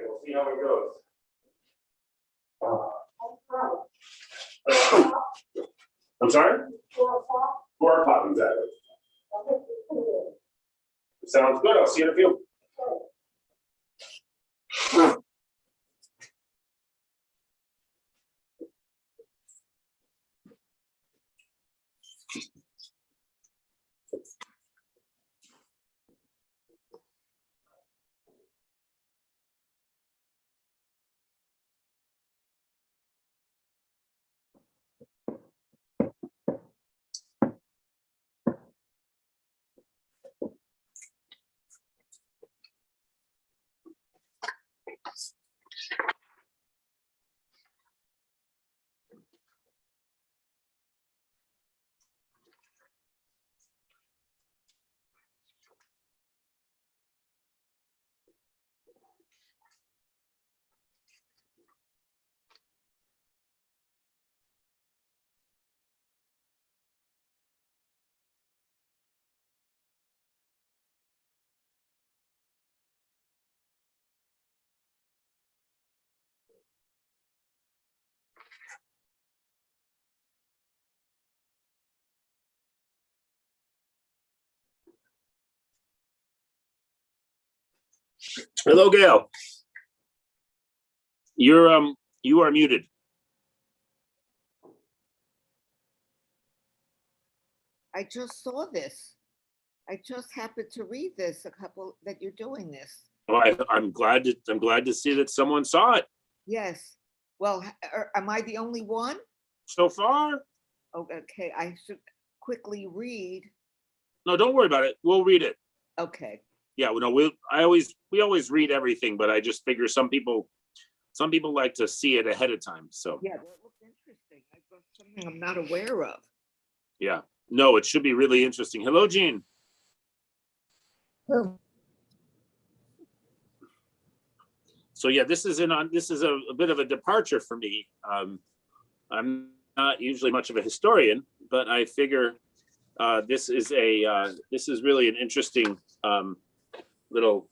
We'll see how it goes. I'm sorry? 4 o'clock, exactly. Sounds good. I'll see you in a few. Hello, Gail. You are muted. I just saw this. I just happened to read this that you're doing this. Oh, I'm glad to see that someone saw it. Yes. Well, am I the only one? So far. Oh, okay. I should quickly read. No, don't worry about it. We'll read it. Okay. Yeah, we always read everything, but I just figure some people like to see it ahead of time. So yeah, that looks interesting. I got something I'm not aware of. Yeah. No, it should be really interesting. Hello, Jean. Oh. So yeah, this is a bit of a departure for me. I'm not usually much of a historian, but I figure this is really an interesting little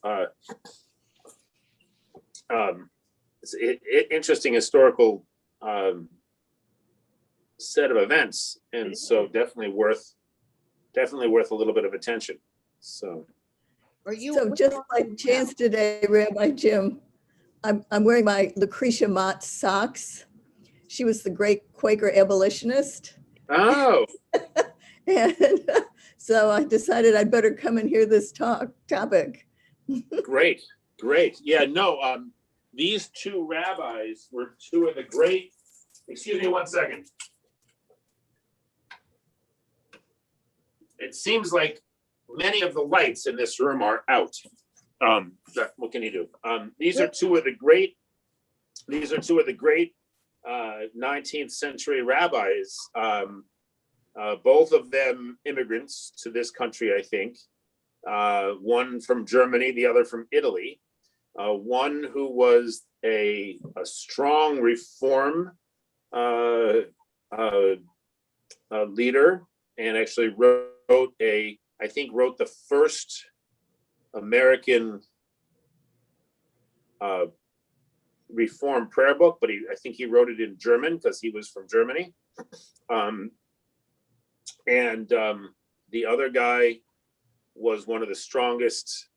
interesting historical set of events, and so definitely worth a little bit of attention. So Are you? So just by chance today, Rabbi Jim, I'm wearing my Lucretia Mott socks. She was the great Quaker abolitionist. Oh, And so I decided I'd better come and hear this topic. great. Yeah, no, these two rabbis were two of the great, excuse me 1 second. It seems like many of the lights in this room are out. What can you do? These are two of the great 19th century rabbis. Both of them immigrants to this country, I think. One from Germany, the other from Italy. One who was a strong reform leader, and actually wrote the first American reform prayer book, but I think he wrote it in German because he was from Germany. And the other guy was one of the strongest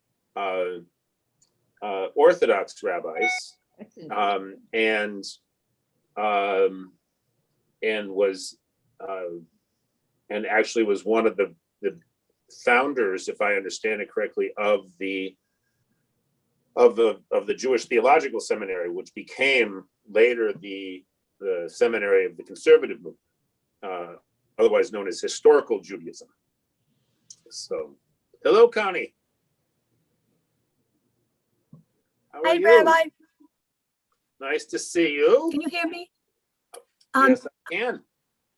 Orthodox rabbis, and actually was one of the founders, if I understand it correctly, of the Jewish Theological Seminary, which became later the seminary of the conservative movement, otherwise known as historical Judaism. So, hello, Connie. How are Hi, you? Rabbi. Nice to see you. Can you hear me? Yes, I can.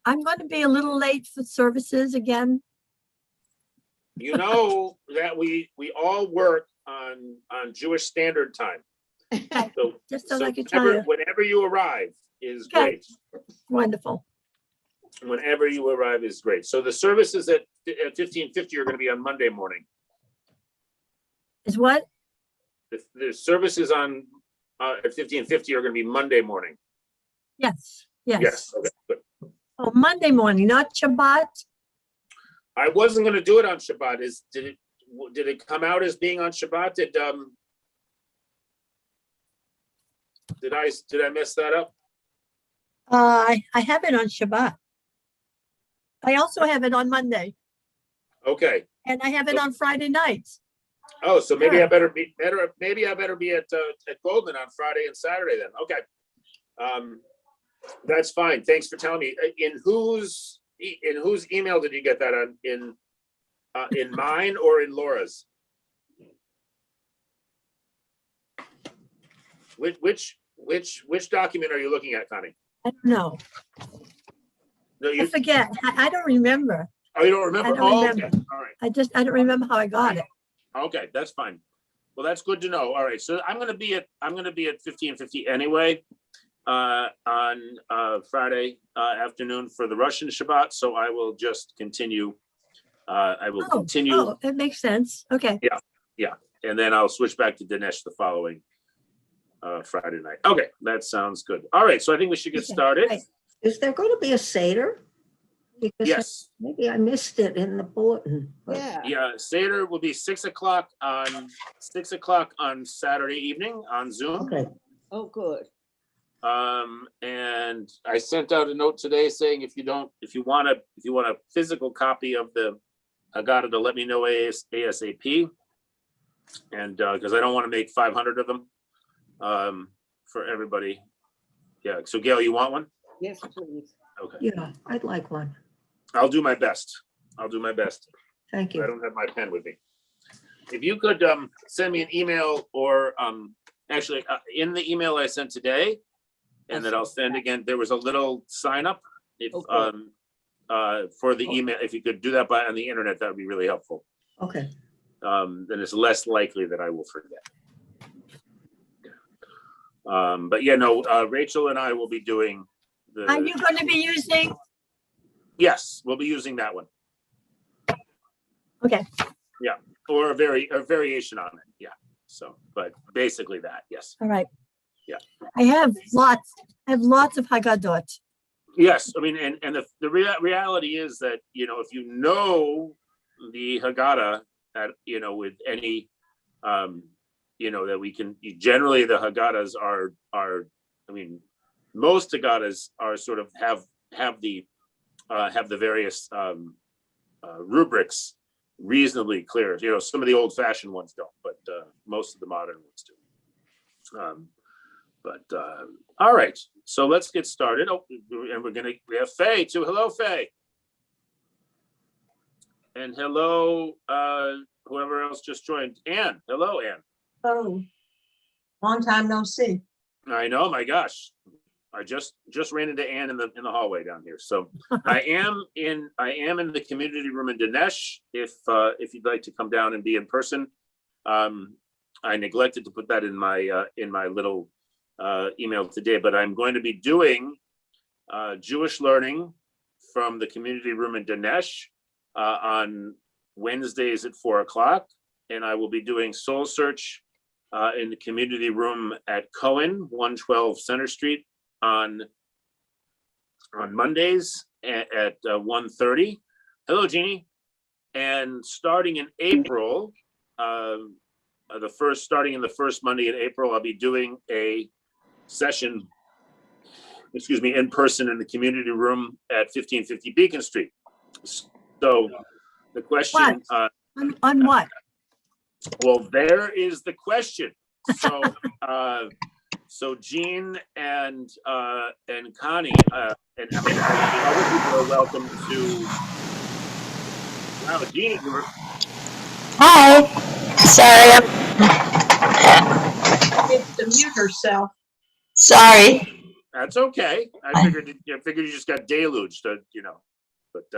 I'm going to be a little late for services again. You know that we all work on Jewish Standard Time. So, Just so I can tell you. whenever you arrive is Okay. great. Wonderful. Whenever you arrive is great. So the services at 1550 are going to be on Monday morning. Is what? The services on at 1550 are going to be Monday morning. Yes. Yes. Yes. Okay. Good. Oh, Monday morning, not Shabbat. I wasn't going to do it on Shabbat. Did it come out as being on Shabbat? Did I mess that up? I have it on Shabbat. I also have it on Monday, Okay. and I have it on Friday nights. Oh, so maybe Sure. I better be at Goldman on Friday and Saturday then. Okay. That's fine. Thanks for telling me. In whose email did you get that on? In mine or in Laura's? Which document are you looking at, Connie? I don't know. No, I forget. I don't remember. Oh, you don't remember? I don't Oh, remember. okay. All right. I don't remember how I got it. Okay, that's fine. Well, that's good to know. All right, so I'm gonna be at 1550 anyway on Friday afternoon for the Russian Shabbat. So I will just continue. I will continue. Oh, it makes sense. Okay. Yeah, and then I'll switch back to Dinesh the following Friday night. Okay, that sounds good. All right, so I think we should get Okay, started. right. Is there going to be a Seder? Because Yes. maybe I missed it in the bulletin. but- Yeah. Yeah, Seder will be 6:00 on Saturday evening on Zoom. Okay, Oh, good. And I sent out a note today saying if you want a physical copy of the Haggadah, to let me know ASAP. And because I don't want to make 500 of them for everybody. Yeah. So Gail, you want one? Yes, please. Okay. yeah, I'd like one. I'll do my best. Thank I you. don't have my pen with me. If you could send me an email or actually in the email I sent today, and then I'll send again, there was a little sign up. If Okay. for the email, if you could do that on the internet, that would be really helpful. Okay, Then it's less likely that I will forget. But yeah, no, Rachel and I will be doing Are you going to be using? yes, we'll be using that one. Okay. Or a variation on it. Yeah. So, but basically that, yes. All right. Yeah. I have lots of Haggadot. Yes, I mean, and the reality is that, if you know the Haggadah with any that we can, generally the Haggadahs are, I mean, most Haggadahs are sort of have the various rubrics reasonably clear. Some of the old fashioned ones don't, but most of the modern ones do. All right, so let's get started. Oh, and we have Faye too. Hello, Faye. And hello, whoever else just joined. Anne. Hello, Anne. Oh, long time no see. I know, my gosh. I just ran into Anne in the hallway down here. So I am in the community room in Dinesh. If you'd like to come down and be in person. I neglected to put that in my little email today, but I'm going to be doing Jewish learning from the community room in Dinesh on Wednesdays at 4:00, and I will be doing Soul Search in the community room at Cohen, 112 Center Street on Mondays at 1:30. Hello, Jeannie. And starting in April, starting in the first Monday in April, I'll be doing a session, in person in the community room at 1550 Beacon Street. So the question, On what? well, there is the question. So, so Jean and Connie and other people are welcome to. Wow, Jean, Hi. Sorry, It's to mute herself. sorry. that's okay. I figured you just got deluged, But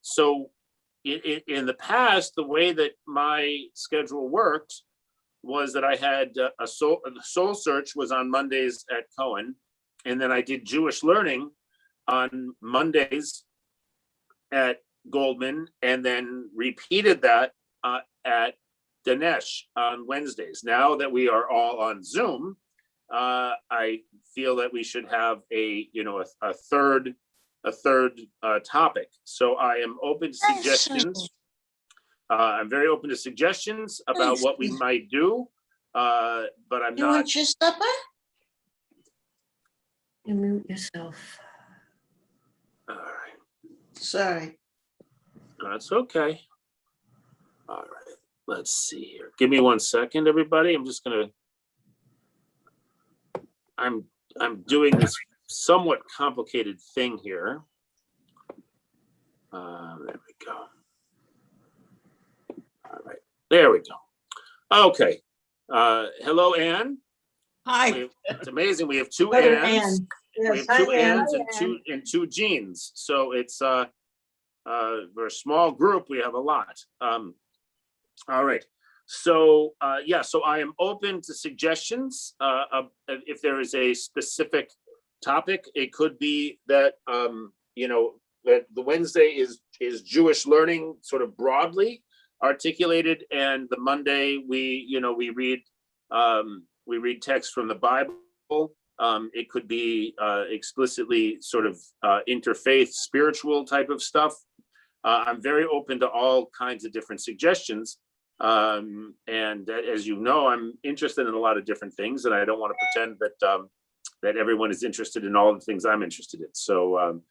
so in the past, the way that my schedule worked was that I had a soul search was on Mondays at Cohen, and then I did Jewish learning on Mondays at Goldman, and then repeated that at Dinesh on Wednesdays. Now that we are all on Zoom, I feel that we should have a third topic. So I am open to suggestions. I'm very open to suggestions about what we might do, but I'm You not. want your supper? You mute yourself. All right, Sorry. that's okay. All right, let's see here. Give me 1 second, everybody. I'm just gonna. I'm doing this somewhat complicated thing here. There we go. All right, there we go. Okay. Hello, Anne. Hi. It's amazing. We have two Another Annes. Ann. We Yes, have hi, two Ann. Annes and two Jeans. So it's we're a small group. We have a lot. All right. So so I am open to suggestions. If there is a specific topic, it could be that that the Wednesday is Jewish learning, sort of broadly articulated, and the Monday we read text from the Bible. It could be explicitly sort of interfaith, spiritual type of stuff. I'm very open to all kinds of different suggestions. And as you know, I'm interested in a lot of different things, and I don't want to pretend that everyone is interested in all the things I'm interested in. So I'm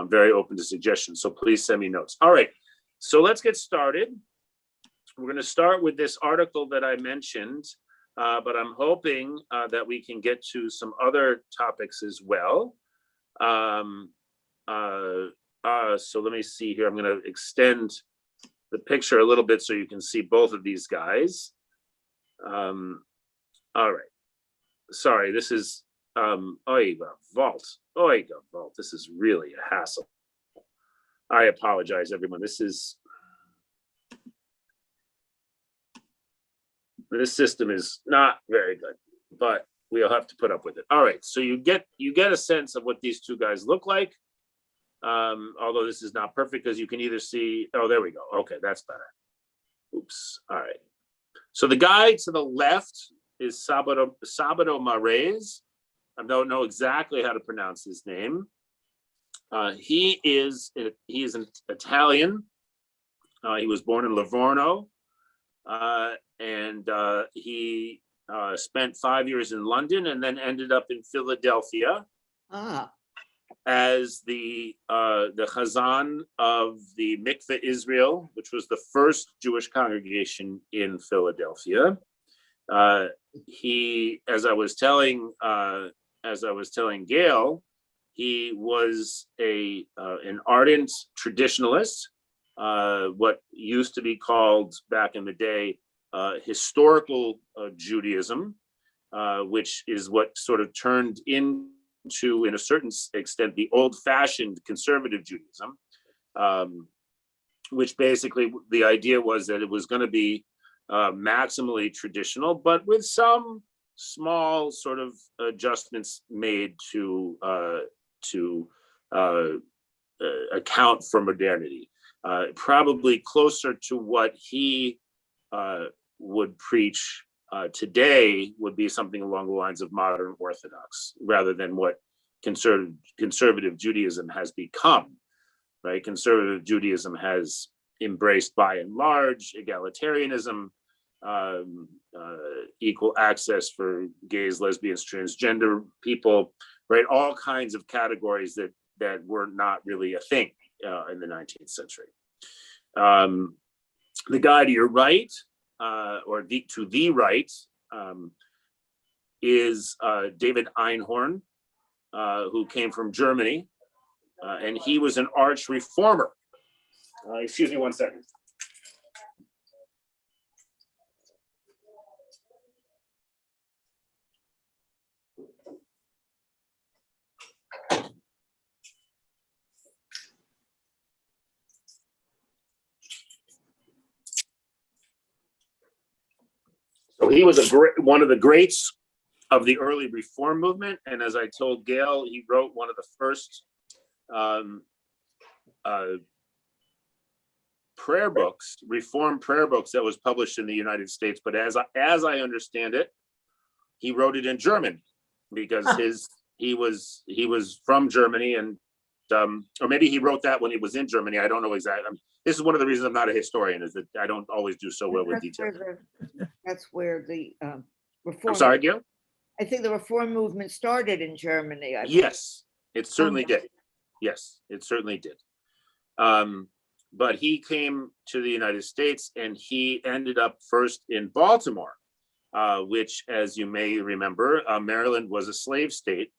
very open to suggestions. So please send me notes. All right, so let's get started. We're going to start with this article that I mentioned, but I'm hoping that we can get to some other topics as well. So let me see here. I'm going to extend the picture a little bit so you can see both of these guys. All right. Sorry, this is Oiga Vault. This is really a hassle. I apologize, everyone. This system is not very good, but we'll have to put up with it. All right, so you get a sense of what these two guys look like. Although this is not perfect because you can either see, oh, there we go. Okay, that's better. Oops. All right. So the guy to the left is Sabato Marez. I don't know exactly how to pronounce his name. He is an Italian. He was born in Livorno. and he spent 5 years in London and then ended up in Philadelphia Ah, as the Chazan of the Mikveh Israel, which was the first Jewish congregation in Philadelphia. He, as I was telling Gail, he was an ardent traditionalist, what used to be called back in the day historical Judaism, which is what sort of turned into, in a certain extent, the old-fashioned conservative Judaism, which basically the idea was that it was going to be maximally traditional, but with some small sort of adjustments made to account for modernity. Probably closer to what he would preach today would be something along the lines of modern Orthodox, rather than what conservative Judaism has become. Right, conservative Judaism has embraced, by and large, egalitarianism, equal access for gays, lesbians, transgender people, right? All kinds of categories that were not really a thing in the 19th century. The guy to your right, or to the right, is David Einhorn, who came from Germany, and he was an arch reformer. Excuse me one second. So he was one of the greats of the early Reform movement, and as I told Gail, he wrote one of the first prayer books, Reform prayer books, that was published in the United States. But as I understand it, he wrote it in German because he was from Germany, and or maybe he wrote that when he was in Germany. I don't know exactly. This is one of the reasons I'm not a historian, is that I don't always do so well with detail. that's where the reform. I'm sorry, Gail? I think the reform movement started in Germany. Yes, it certainly did. Yes, it certainly did. But he came to the United States, and he ended up first in Baltimore, which, as you may remember, Maryland was a slave state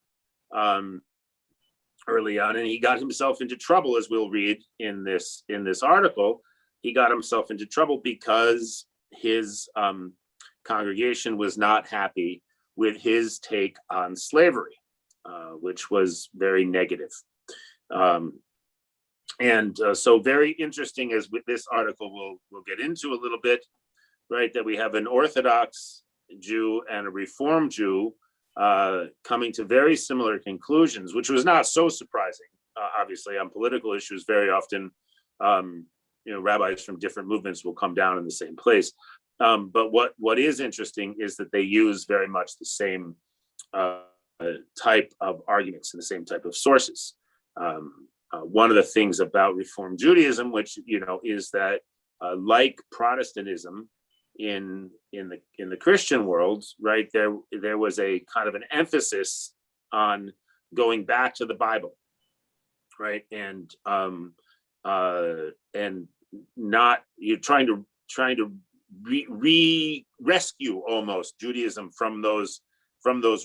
early on, and he got himself into trouble, as we'll read in this article. He got himself into trouble because his congregation was not happy with his take on slavery, which was very negative. So very interesting, as with this article we'll get into a little bit, right, that we have an Orthodox Jew and a Reform Jew coming to very similar conclusions, which was not so surprising. Obviously, on political issues, very often, rabbis from different movements will come down in the same place. But what is interesting is that they use very much the same type of arguments and the same type of sources. One of the things about Reform Judaism, which is that like Protestantism in the Christian world, right, there was a kind of an emphasis on going back to the Bible, right, and not you're trying to rescue almost Judaism from those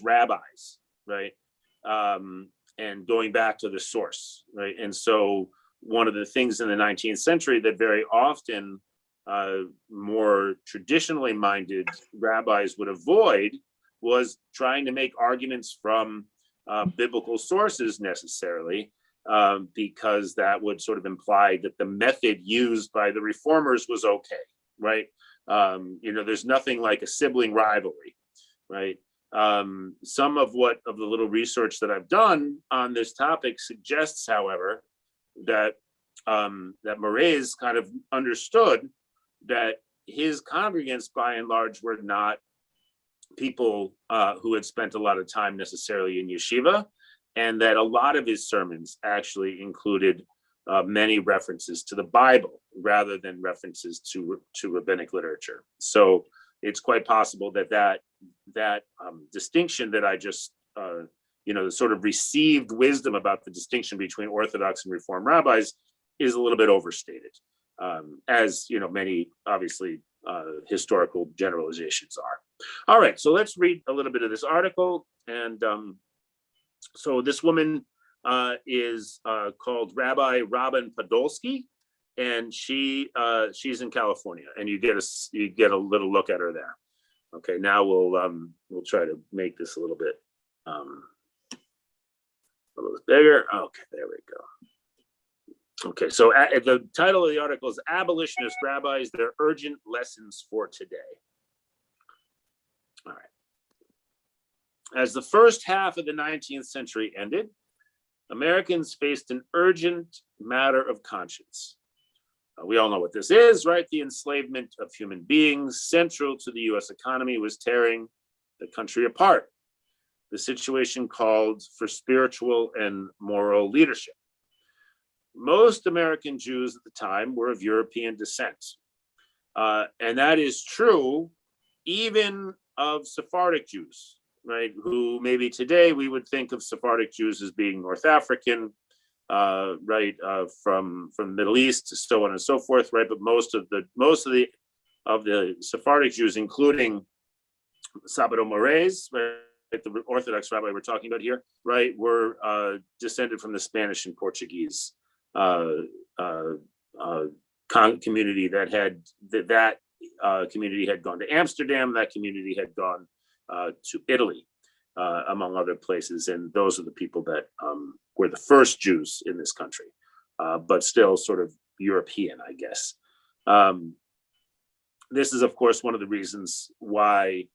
rabbis, right, and going back to the source, right. And so one of the things in the 19th century that very often more traditionally minded rabbis would avoid was trying to make arguments from biblical sources necessarily, because that would sort of imply that the method used by the reformers was okay, right? There's nothing like a sibling rivalry, right? Some of the little research that I've done on this topic suggests, however, that Moraes kind of understood that his congregants, by and large, were not people who had spent a lot of time necessarily in yeshiva, and that a lot of his sermons actually included many references to the Bible rather than references to rabbinic literature. So it's quite possible that distinction that I just, the sort of received wisdom about the distinction between Orthodox and Reform rabbis is a little bit overstated, as many obviously historical generalizations are. All right, so let's read a little bit of this article. And so this woman is called Rabbi Robin Podolsky, and she's in California, and you get a little look at her there. Okay, now we'll try to make this a little bit bigger. Okay, there we go. Okay, so the title of the article is Abolitionist Rabbis, Their Urgent Lessons for Today. All right. As the first half of the 19th century ended, Americans faced an urgent matter of conscience. We all know what this is, right? The enslavement of human beings, central to the US economy, was tearing the country apart. The situation called for spiritual and moral leadership. Most American Jews at the time were of European descent. And that is true even of Sephardic Jews, right? Who maybe today we would think of Sephardic Jews as being North African, right? From the Middle East, so on and so forth, right? But most of the Sephardic Jews, including Sabado Moraes, right? The Orthodox rabbi we're talking about here, right? Were descended from the Spanish and Portuguese community that community had gone to Amsterdam. That community had gone to Italy, among other places, and those are the people that were the first Jews in this country, but still sort of European, I guess. This is, of course, one of the reasons why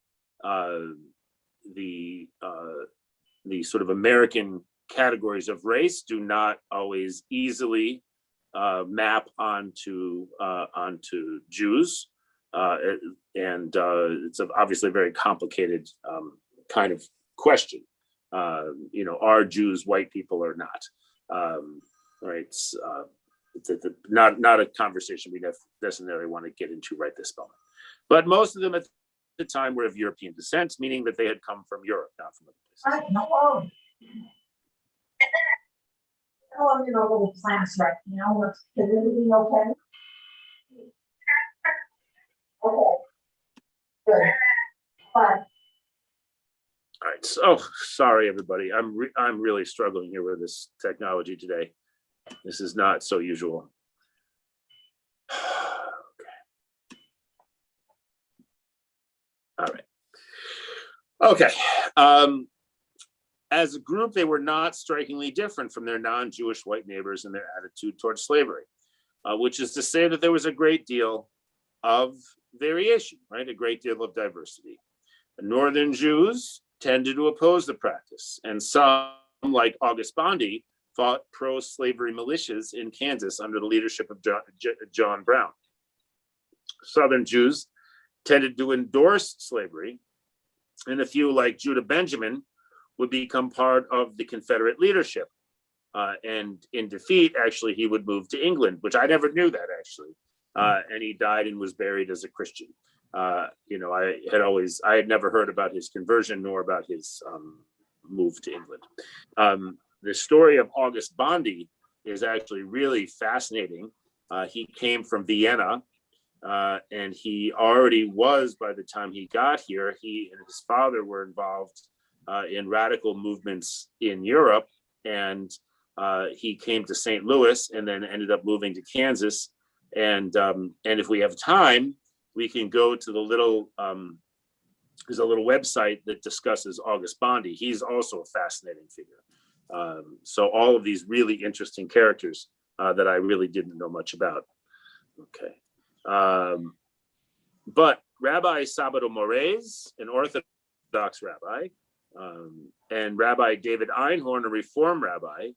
the sort of American categories of race do not always easily map onto Jews, and it's obviously a very complicated kind of question. Are Jews white people or not? Right? It's not a conversation we necessarily want to get into right this moment. But most of them at the time were of European descent, meaning that they had come from Europe, not from other places. No. Oh, I'm in a little class right now. Is everything okay? Okay. Good. Bye. All right. So sorry, everybody. I'm really struggling here with this technology today. This is not so usual. All right. Okay. As a group, they were not strikingly different from their non-Jewish white neighbors in their attitude towards slavery, which is to say that there was a great deal of variation, right? A great deal of diversity. The Northern Jews tended to oppose the practice, and some, like August Bondi, fought pro-slavery militias in Kansas under the leadership of John Brown. Southern Jews tended to endorse slavery, and a few, like Judah Benjamin, would become part of the Confederate leadership. And in defeat, actually, he would move to England, which I never knew that, actually. And he died and was buried as a Christian. I had never heard about his conversion nor about his move to England. The story of August Bondi is actually really fascinating. He came from Vienna, and he already was, by the time he got here, he and his father were involved in radical movements in Europe, and he came to St. Louis and then ended up moving to Kansas. And if we have time, we can go to the little there's a little website that discusses August Bondi. He's also a fascinating figure. So all of these really interesting characters that I really didn't know much about. Okay, but Rabbi Sabado Moraes, an Orthodox rabbi, and Rabbi David Einhorn, a Reform rabbi,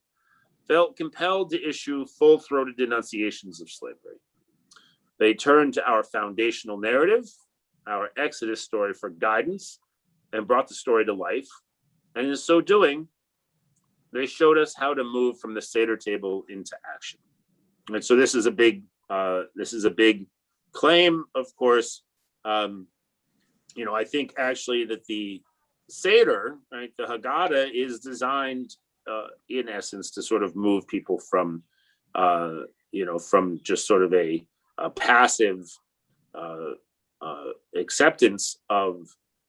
felt compelled to issue full-throated denunciations of slavery. They turned to our foundational narrative, our Exodus story, for guidance, and brought the story to life. And in so doing, they showed us how to move from the Seder table into action. And so this is a big claim, of course. I think actually that the Seder, right, the Haggadah, is designed in essence to sort of move people from, from just sort of a passive acceptance of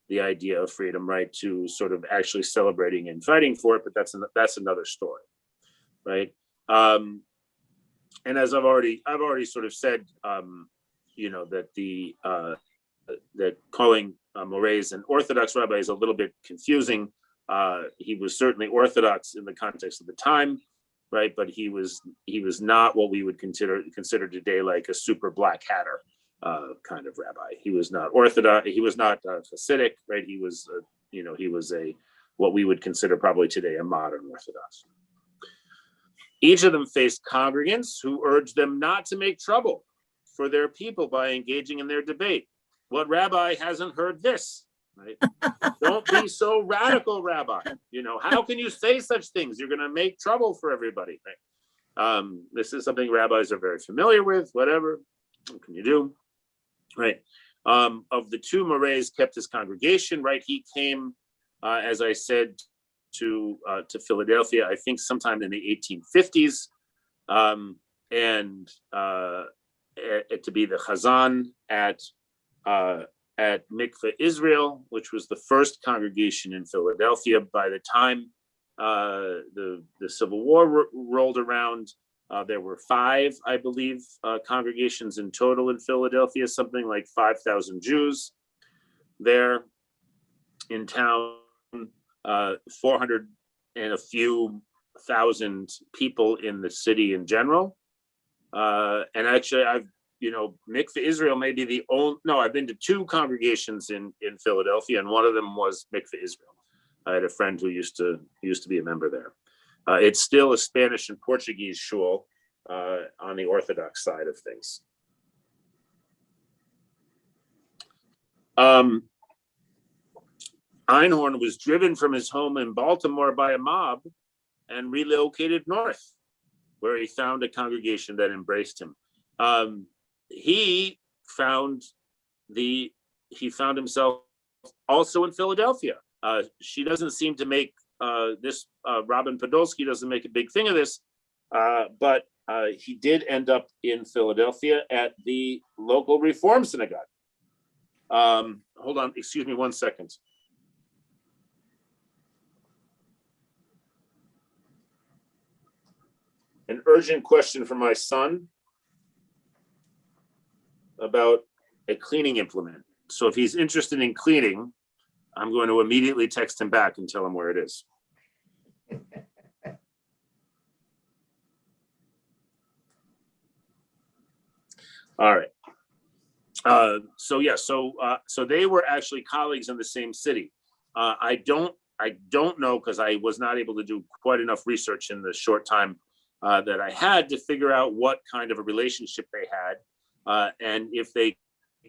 the idea of freedom, right, to sort of actually celebrating and fighting for it. But that's another story, right? And as I've already sort of said, that calling Moraes an Orthodox rabbi is a little bit confusing. He was certainly Orthodox in the context of the time, right? But he was not what we would consider today like a super black hatter kind of rabbi. He was not Orthodox. He was not Hasidic, right? He was what we would consider probably today a modern Orthodox. Each of them faced congregants who urged them not to make trouble for their people by engaging in their debate. What rabbi hasn't heard this? Right? Don't be so radical, rabbi. How can you say such things? You're going to make trouble for everybody. Right? This is something rabbis are very familiar with. Whatever. What can you do? Right. Of the two, Moraes kept his congregation. Right. He came, as I said, to Philadelphia, I think sometime in the 1850s, and to be the Chazan at Mikveh Israel, which was the first congregation in Philadelphia. By the time the Civil War rolled around, there were 5, I believe, congregations in total in Philadelphia, something like 5,000 Jews there in town. 400 and a few thousand people in the city in general. And actually, Mikveh Israel may be the only, no, I've been to 2 congregations in Philadelphia, and one of them was Mikveh Israel. I had a friend who used to be a member there. It's still a Spanish and Portuguese shul on the Orthodox side of things. Einhorn was driven from his home in Baltimore by a mob and relocated north, where he found a congregation that embraced him. He found himself also in Philadelphia. She doesn't seem to make this. Robin Podolsky doesn't make a big thing of this, but he did end up in Philadelphia at the local Reform Synagogue. Hold on, excuse me 1 second. An urgent question from my son about a cleaning implement. So if he's interested in cleaning, I'm going to immediately text him back and tell him where it is. All right. So they were actually colleagues in the same city. I don't know, because I was not able to do quite enough research in the short time that I had to figure out what kind of a relationship they had, and if they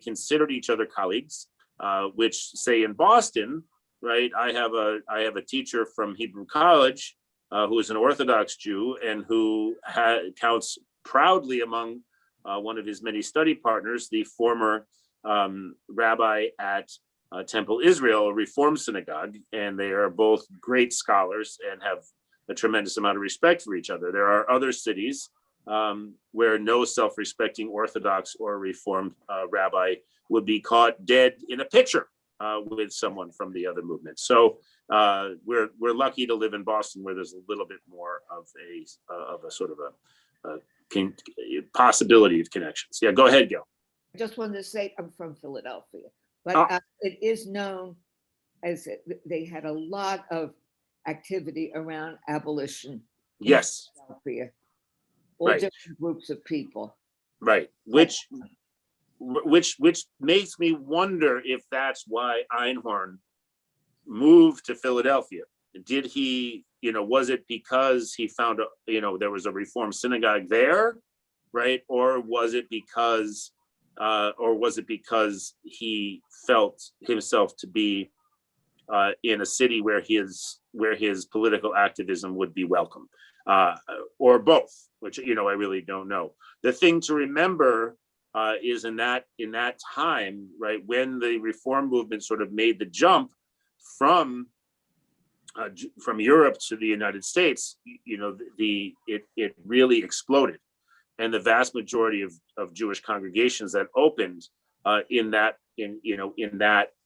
considered each other colleagues, which, say, in Boston, right, I have a teacher from Hebrew College who is an Orthodox Jew and who counts proudly among one of his many study partners, the former rabbi at Temple Israel, a Reform Synagogue, and they are both great scholars and have a tremendous amount of respect for each other. There are other cities where no self-respecting Orthodox or Reformed rabbi would be caught dead in a picture with someone from the other movement. So we're lucky to live in Boston, where there's a little bit more of a sort of a possibility of connections. Yeah, go ahead, Gil. I just wanted to say I'm from Philadelphia, but it is known as they had a lot of activity around abolition. Yes. Philadelphia. All Right. different groups of people. Right. Which makes me wonder if that's why Einhorn moved to Philadelphia. Did he, was it because he found, there was a Reform synagogue there, right? Or was it because he felt himself to be in a city where his political activism would be welcome, or both, which I really don't know. The thing to remember is in that time, right, when the reform movement sort of made the jump from Europe to the United States, it really exploded, and the vast majority of Jewish congregations that opened in that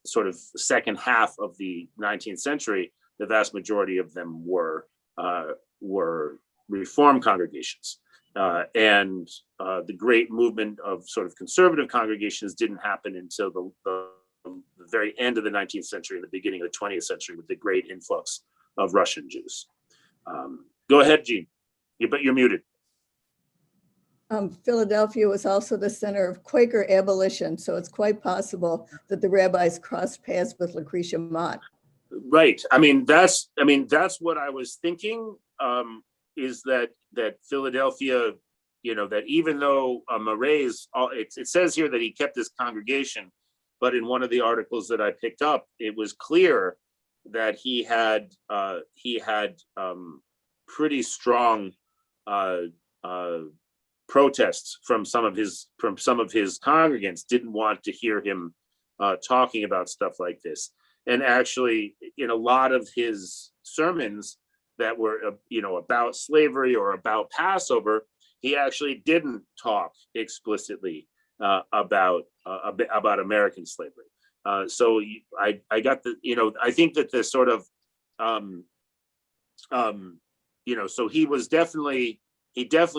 sort of second half of the 19th century, the vast majority of them were Reform congregations, and the great movement of sort of conservative congregations didn't happen until the very end of the 19th century and the beginning of the 20th century, with the great influx of Russian Jews. Go ahead, Jean. But you're muted. Philadelphia was also the center of Quaker abolition, so it's quite possible that the rabbis crossed paths with Lucretia Mott. Right. I mean, that's what I was thinking. Is that Philadelphia, that even though Moray's, it says here that he kept his congregation, but in one of the articles that I picked up, it was clear that he had pretty strong protests from some of his congregants. Didn't want to hear him talking about stuff like this, and actually, in a lot of his sermons that were about slavery or about Passover, he actually didn't talk explicitly about American slavery. So I got I think that the sort of so he definitely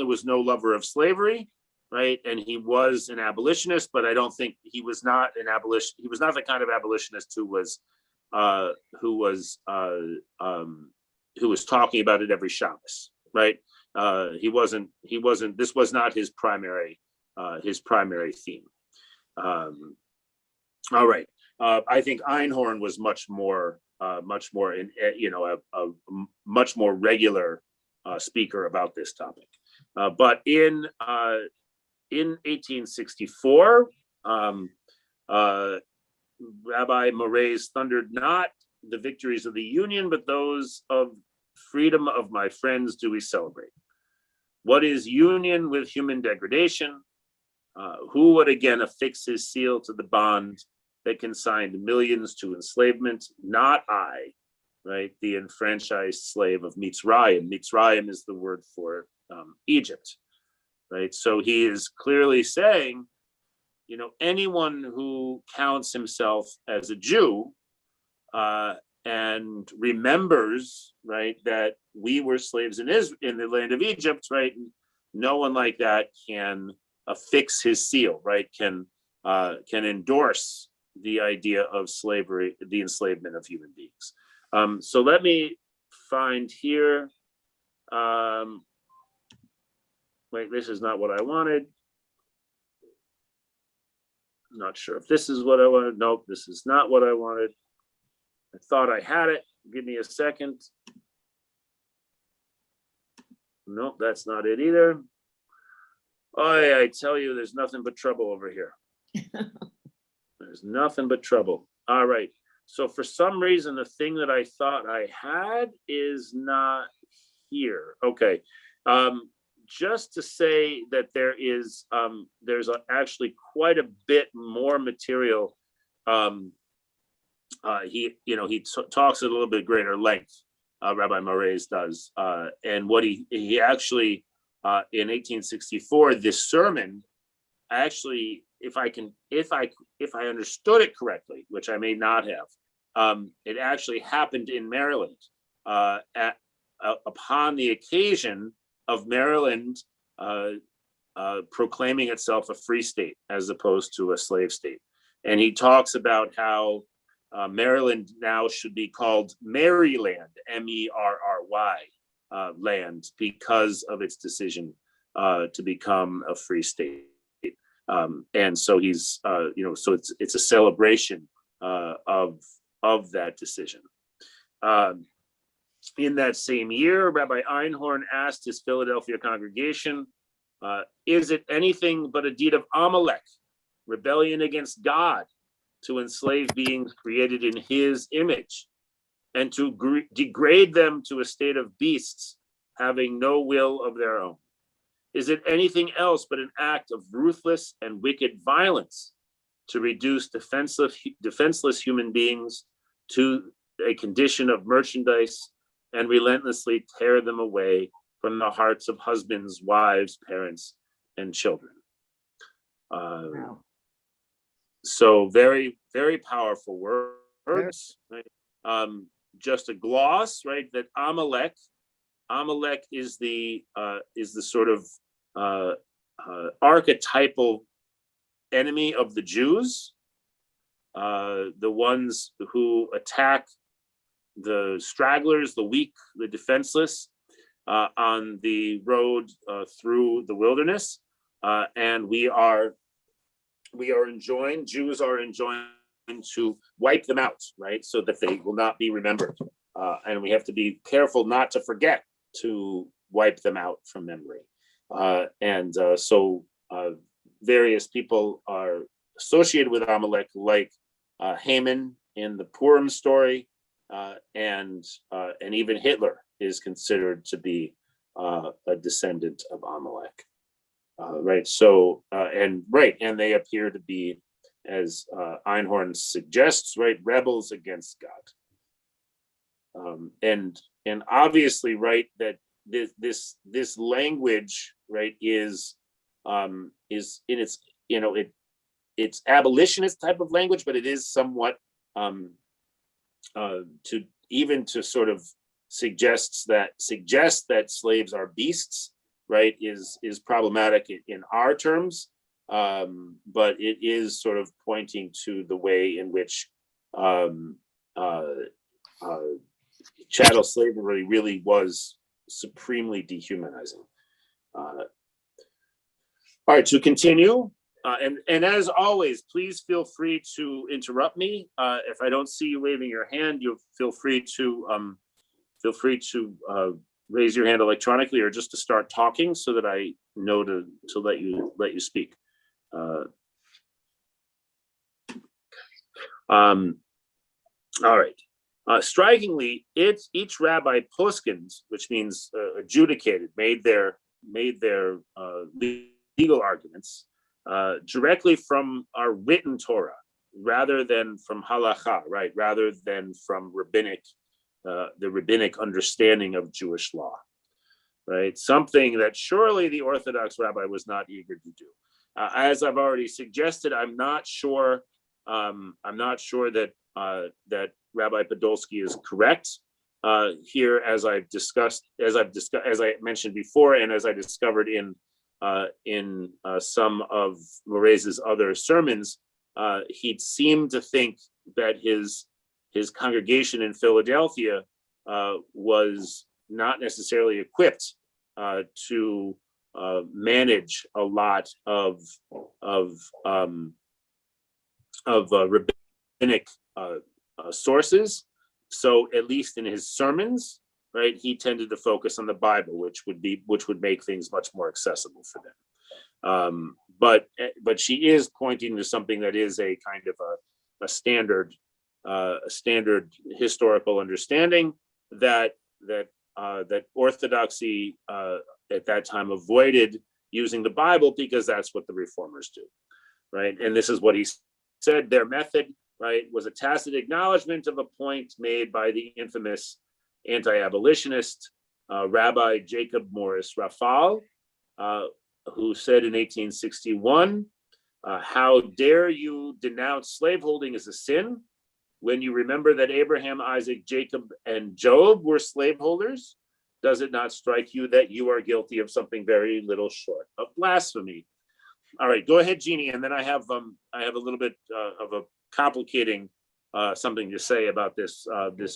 was no lover of slavery, right? And he was an abolitionist, but I don't think he was not an abolitionist. He was not the kind of abolitionist who was talking about it every Shabbos, right? He wasn't. This was not his primary theme. All right. I think Einhorn was much more in a much more regular speaker about this topic. But in 1864, Rabbi Moray's thundered not the victories of the Union, but those of freedom of my friends do we celebrate. What is union with human degradation? Who would again affix his seal to the bond that consigned millions to enslavement? Not I, right? The enfranchised slave of Mitzrayim. Mitzrayim is the word for Egypt, right? So he is clearly saying, anyone who counts himself as a Jew and remembers, right, that we were slaves in the land of Egypt, right? No one like that can affix his seal, right? Can endorse the idea of slavery, the enslavement of human beings. So let me find here. Wait, this is not what I wanted. Not sure if this is what I wanted. Nope, this is not what I wanted. I thought I had it. Give me a second. Nope, that's not it either. Oh, I tell you, there's nothing but trouble over here. There's nothing but trouble. All right. So for some reason, the thing that I thought I had is not here. Okay. Just to say that there's actually quite a bit more material. He talks at a little bit greater length. Rabbi Moray's does, and what he actually in 1864, this sermon actually, if I understood it correctly, which I may not have, it actually happened in Maryland upon the occasion of Maryland proclaiming itself a free state as opposed to a slave state. And he talks about how Maryland now should be called Maryland, Merry, land, because of its decision to become a free state. And so he's, so it's a celebration of that decision. In that same year, Rabbi Einhorn asked his Philadelphia congregation, is it anything but a deed of Amalek, rebellion against God, to enslave beings created in his image, and to degrade them to a state of beasts, having no will of their own? Is it anything else but an act of ruthless and wicked violence to reduce defenseless human beings to a condition of merchandise and relentlessly tear them away from the hearts of husbands, wives, parents, and children? Wow. So very, very powerful words, right? Just a gloss, right? That Amalek is the sort of archetypal enemy of the Jews, the ones who attack the stragglers, the weak, the defenseless, on the road through the wilderness, and Jews are enjoined to wipe them out, right, so that they will not be remembered, and we have to be careful not to forget to wipe them out from memory, so various people are associated with Amalek, like Haman in the Purim story, and even Hitler is considered to be a descendant of Amalek, right? So and they appear to be, as Einhorn suggests, right, rebels against God, and obviously, right, that this language, right, is in its, it's abolitionist type of language, but it is somewhat to sort of suggests that slaves are beasts, right, is problematic in our terms, but it is sort of pointing to the way in which chattel slavery really was supremely dehumanizing. All right, to continue, and as always, please feel free to interrupt me. If I don't see you waving your hand, you'll feel free to raise your hand electronically, or just to start talking, so that I know to let you speak. All right. Strikingly, each rabbi poskins, which means adjudicated, made their legal arguments directly from our written Torah, rather than from halacha, right? Rather than from the rabbinic understanding of Jewish law, right? Something that surely the Orthodox rabbi was not eager to do. As I've already suggested, I'm not sure that Rabbi Podolsky is correct here, as I mentioned before, and as I discovered in some of Moraes' other sermons. He seemed to think that his congregation in Philadelphia was not necessarily equipped to manage a lot of rabbinic sources. So at least in his sermons, right, he tended to focus on the Bible, which would make things much more accessible for them. But she is pointing to something that is a kind of a standard historical understanding that Orthodoxy at that time avoided using the Bible, because that's what the reformers do, right? And this is what he said: their method, right, was a tacit acknowledgement of a point made by the infamous anti-abolitionist Rabbi Jacob Morris Raphael, who said in 1861, "How dare you denounce slaveholding as a sin when you remember that Abraham, Isaac, Jacob, and Job were slaveholders? Does it not strike you that you are guilty of something very little short of blasphemy?" All right, go ahead, Jeannie, and then I have a little bit of a complicating something to say about this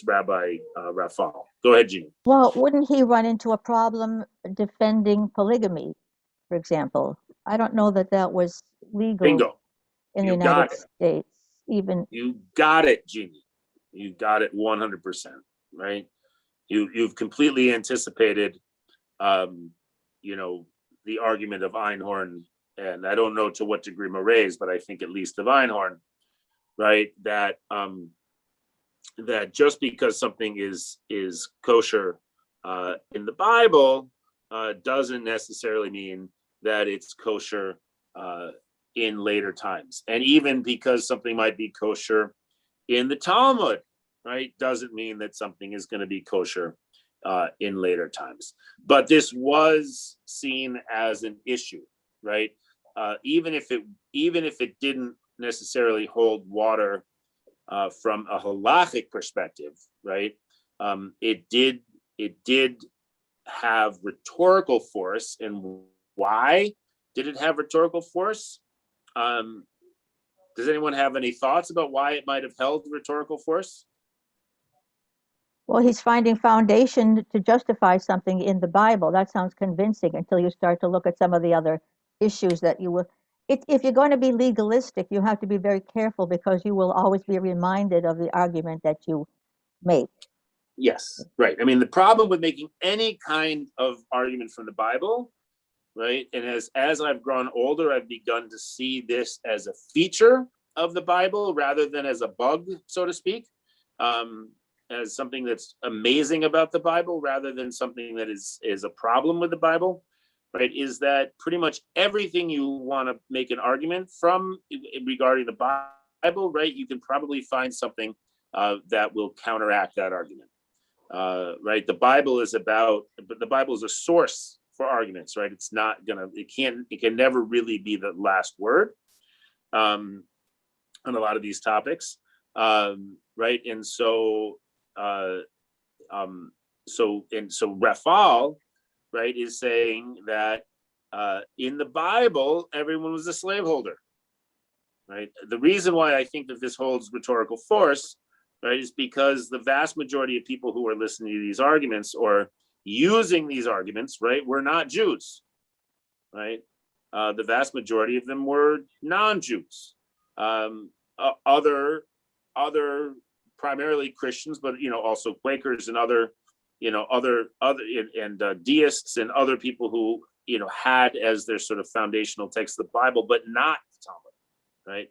Rabbi Raphael. Go ahead, Jeannie. Well, wouldn't he run into a problem defending polygamy, for example? I don't know that was legal Bingo. in the You got United it. States. Even You got it, Jeannie. You got it 100%, right? You've completely anticipated, the argument of Einhorn, and I don't know to what degree Moraes, but I think at least of Einhorn, right? That just because something is kosher in the Bible doesn't necessarily mean that it's kosher in later times. And even because something might be kosher in the Talmud, right, doesn't mean that something is going to be kosher in later times. But this was seen as an issue, right? Even if it didn't necessarily hold water from a halachic perspective, right? It did have rhetorical force. And why did it have rhetorical force? Does anyone have any thoughts about why it might have held rhetorical force? Well, he's finding foundation to justify something in the Bible. That sounds convincing until you start to look at some of the other issues that you will. If you're going to be legalistic, you have to be very careful because you will always be reminded of the argument that you make. Yes, right. I mean, the problem with making any kind of argument from the Bible, right? And as I've grown older, I've begun to see this as a feature of the Bible rather than as a bug, so to speak. As something that's amazing about the Bible rather than something that is a problem with the Bible, right? Is that pretty much everything you want to make an argument from regarding the Bible, right? You can probably find something that will counteract that argument, right? The Bible is a source for arguments, right? It can never really be the last word on a lot of these topics, right? And so Rafal, right, is saying that in the Bible, everyone was a slaveholder, right? The reason why I think that this holds rhetorical force, right, is because the vast majority of people who are listening to these arguments or using these arguments, right, were not Jews, right? The vast majority of them were non-Jews, other primarily Christians, but also Quakers and other deists and other people who had as their sort of foundational text the Bible, but not the Talmud, right?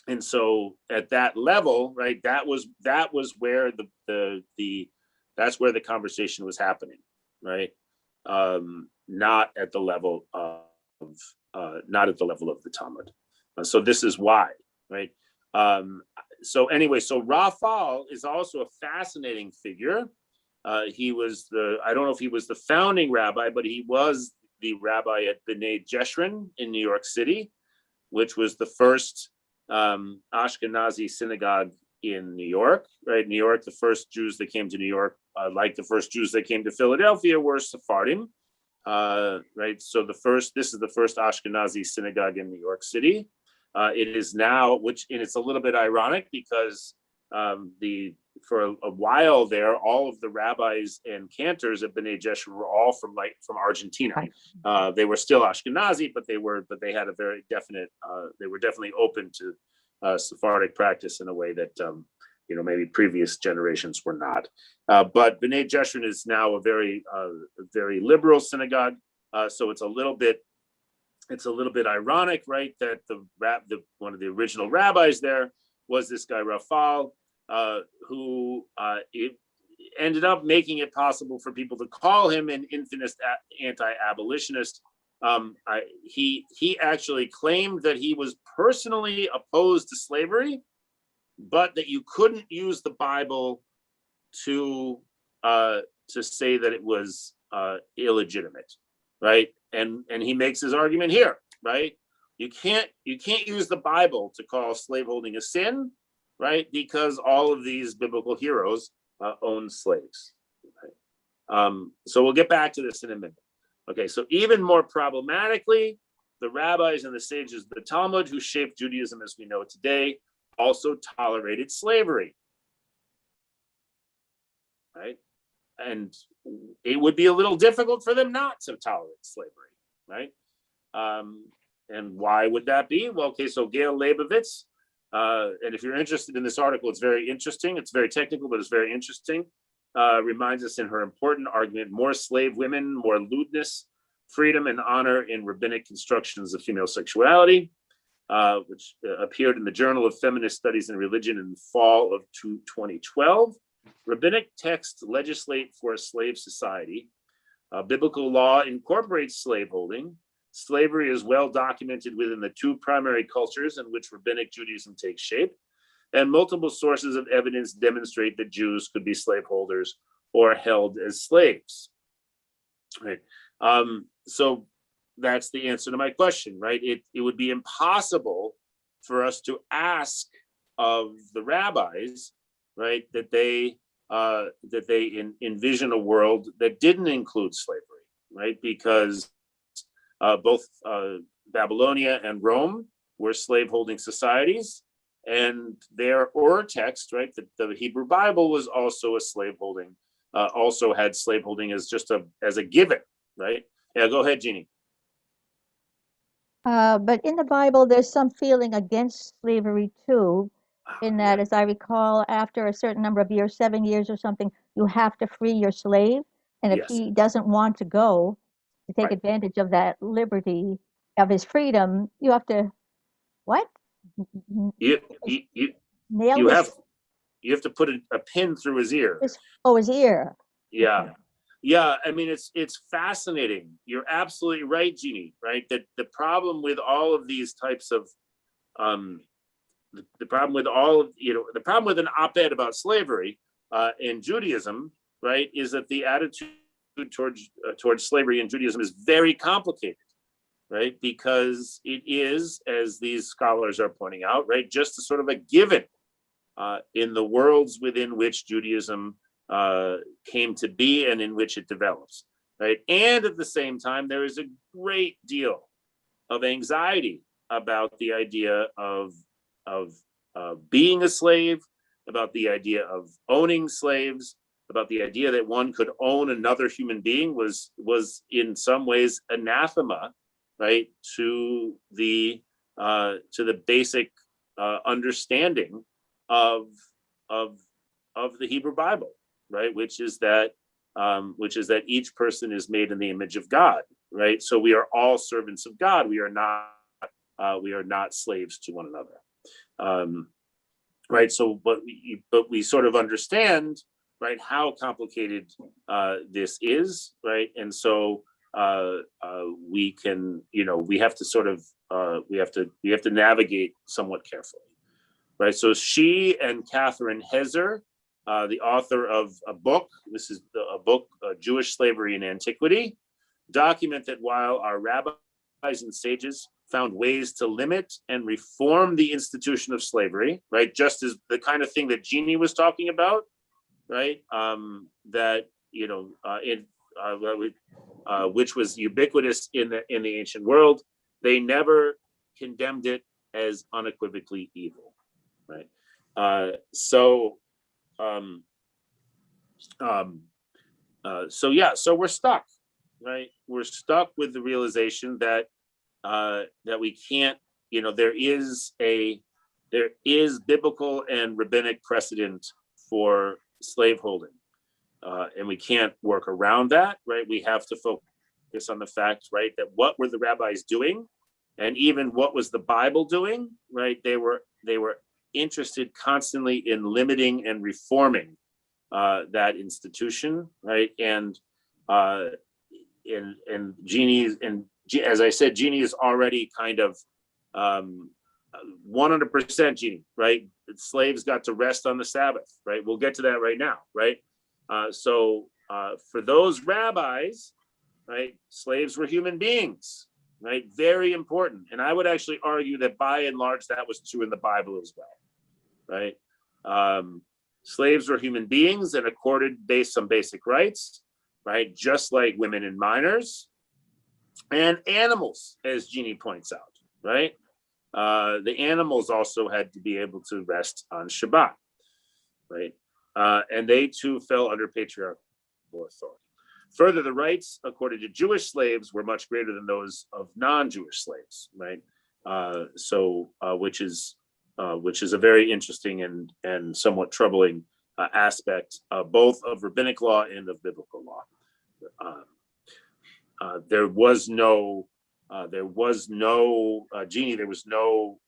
And so at that level, right, that was where that's where the conversation was happening, right? Not at the level of the Talmud. So this is why, right? So anyway, so Rafal is also a fascinating figure. He was I don't know if he was the founding rabbi, but he was the rabbi at B'nai Jeshurun in New York City, which was the first Ashkenazi synagogue in New York, right? New York, the first Jews that came to New York, like the first Jews that came to Philadelphia, were Sephardim, right? So this is the first Ashkenazi synagogue in New York City. It is now, it's a little bit ironic because for a while there, all of the rabbis and cantors at B'nai Jeshurun were all from Argentina. Right. They were still Ashkenazi, but they had a very definite. They were definitely open to Sephardic practice in a way that maybe previous generations were not. But B'nai Jeshurun is now a very liberal synagogue. So it's a little bit ironic, right, that one of the original rabbis there was this guy Rafal, who it ended up making it possible for people to call him an infamous anti-abolitionist. He actually claimed that he was personally opposed to slavery, but that you couldn't use the Bible to say that it was illegitimate, right? And he makes his argument here, right? You can't use the Bible to call slaveholding a sin, right? Because all of these biblical heroes owned slaves. Right? So we'll get back to this in a minute. Okay, so even more problematically, the rabbis and the sages of the Talmud who shaped Judaism as we know it today also tolerated slavery, right? And it would be a little difficult for them not to tolerate slavery, right? And why would that be? Well, okay, so Gail Leibovitz, and if you're interested in this article, it's very interesting. It's very technical, but it's very interesting. Reminds us in her important argument, more slave women, more lewdness, freedom and honor in rabbinic constructions of female sexuality, which appeared in the Journal of Feminist Studies and Religion in the fall of 2012. Rabbinic texts legislate for a slave society, Biblical law incorporates slaveholding. Slavery is well documented within the two primary cultures in which rabbinic Judaism takes shape, and multiple sources of evidence demonstrate that Jews could be slaveholders or held as slaves. Right. So that's the answer to my question, right? It would be impossible for us to ask of the rabbis, right, that they envision a world that didn't include slavery, right? Because both Babylonia and Rome were slaveholding societies, and their Ur text, right, the Hebrew Bible was also a slaveholding, also had slaveholding as just as a given, right? Yeah, go ahead, Jeannie. But in the Bible, there's some feeling against slavery too, in that, as I recall, after a certain number of years, 7 years or something, you have to free your slave. And if Yes. he doesn't want to go to take Right. advantage of that liberty, of his freedom, you have to, what? You Nail you his, have to put a pin through his ear. his ear. Yeah. Okay. Yeah, I mean, it's fascinating. You're absolutely right, Jeannie, right? That the problem with all of these types of, the problem with all of, the problem with an op-ed about slavery in Judaism, right, is that the attitude towards slavery in Judaism is very complicated, right? Because it is, as these scholars are pointing out, right, just a sort of a given in the worlds within which Judaism came to be and in which it develops, right? And at the same time, there is a great deal of anxiety about the idea of being a slave, about the idea of owning slaves, about the idea that one could own another human being was in some ways anathema, right, to the basic understanding of the Hebrew Bible, right, which is that each person is made in the image of God, right? So we are all servants of God. We are not slaves to one another, right? So, but we sort of understand, right, how complicated this is, right? And so we can, we have to sort of we have to navigate somewhat carefully, right? So she and Catherine Hezer, the author of a book, this is a book, Jewish Slavery in Antiquity, document that while our rabbis and sages found ways to limit and reform the institution of slavery, right, just as the kind of thing that Jeannie was talking about, right, which was ubiquitous in the ancient world, they never condemned it as unequivocally evil, right? So we're stuck, right? We're stuck with the realization that we can't, there is biblical and rabbinic precedent for slaveholding, and we can't work around that, right? We have to focus on the fact, right, that what were the rabbis doing, and even what was the Bible doing, right? They were interested constantly in limiting and reforming that institution, right? And Jeannie, as I said, Jeannie is already kind of 100% Jeannie, right? Slaves got to rest on the Sabbath, right? We'll get to that right now, right? So for those rabbis, right, slaves were human beings, right? Very important. And I would actually argue that by and large, that was true in the Bible as well, right? Slaves were human beings and accorded some basic rights, right? Just like women and minors and animals, as Jeannie points out, right? The animals also had to be able to rest on Shabbat, right? And they too fell under patriarchal authority. Further, the rights accorded to Jewish slaves were much greater than those of non-Jewish slaves, right? Which is a very interesting and somewhat troubling aspect, both of rabbinic law and of biblical law. There was no Jeannie, there was no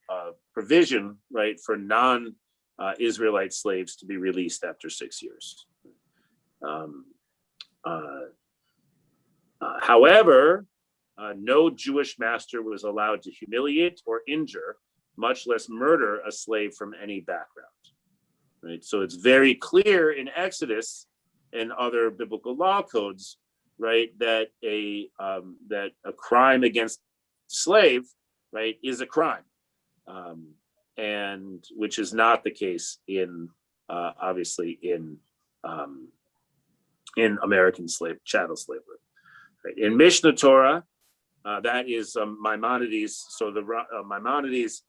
provision, right, for non-Israelite slaves to be released after 6 years. However, no Jewish master was allowed to humiliate or injure, much less murder, a slave from any background. Right? So it's very clear in Exodus and other biblical law codes, right, that a crime against slave, right, is a crime, and which is not the case in obviously in American chattel slavery. Right? In Mishnah Torah, that is Maimonides. So the Maimonides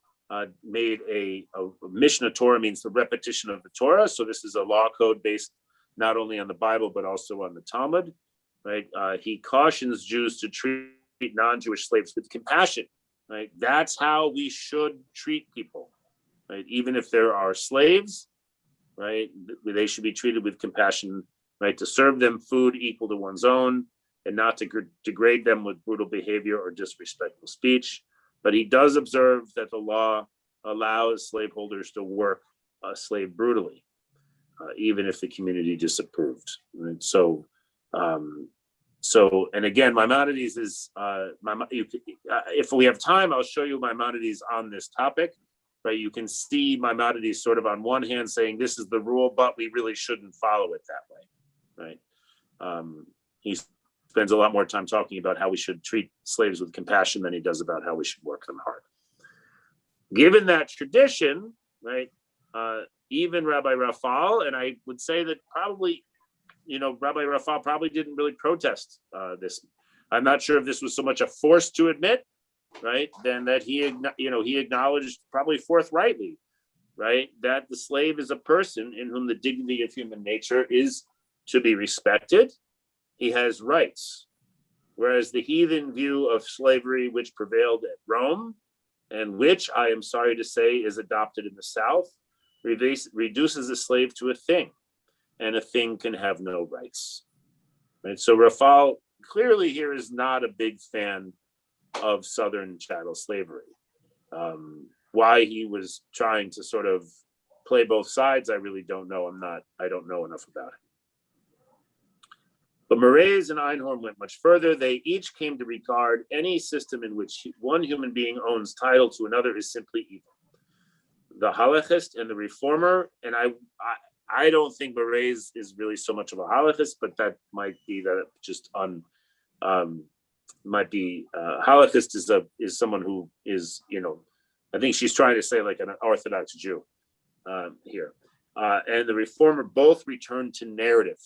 made a Mishnah Torah means the repetition of the Torah. So this is a law code based not only on the Bible but also on the Talmud. Right? He cautions Jews to treat non-Jewish slaves with compassion. Right? That's how we should treat people. Right? Even if there are slaves, right? They should be treated with compassion. Right? To serve them food equal to one's own, and not to degrade them with brutal behavior or disrespectful speech. But he does observe that the law allows slaveholders to work a slave brutally, even if the community disapproved. Right? So, and again, Maimonides is, if we have time, I'll show you Maimonides on this topic. Right? You can see Maimonides sort of on one hand saying this is the rule, but we really shouldn't follow it that way. Right? He spends a lot more time talking about how we should treat slaves with compassion than he does about how we should work them hard. Given that tradition, right, even Rabbi Rafal, and I would say that probably, Rabbi Rafal probably didn't really protest this. I'm not sure if this was so much a force to admit, right, than that he acknowledged probably forthrightly, right, that the slave is a person in whom the dignity of human nature is to be respected. He has rights, whereas the heathen view of slavery, which prevailed at Rome, and which I am sorry to say is adopted in the South, reduces a slave to a thing, and a thing can have no rights. Right? So Rafal clearly here is not a big fan of Southern chattel slavery. Why he was trying to sort of play both sides, I really don't know. I don't know enough about it. But Moraes and Einhorn went much further. They each came to regard any system in which one human being owns title to another is simply evil. The halachist and the reformer, and I don't think Moraes is really so much of a halachist, but that might be that just might be halachist is someone who is, I think she's trying to say like an Orthodox Jew here. And the reformer both return to narrative.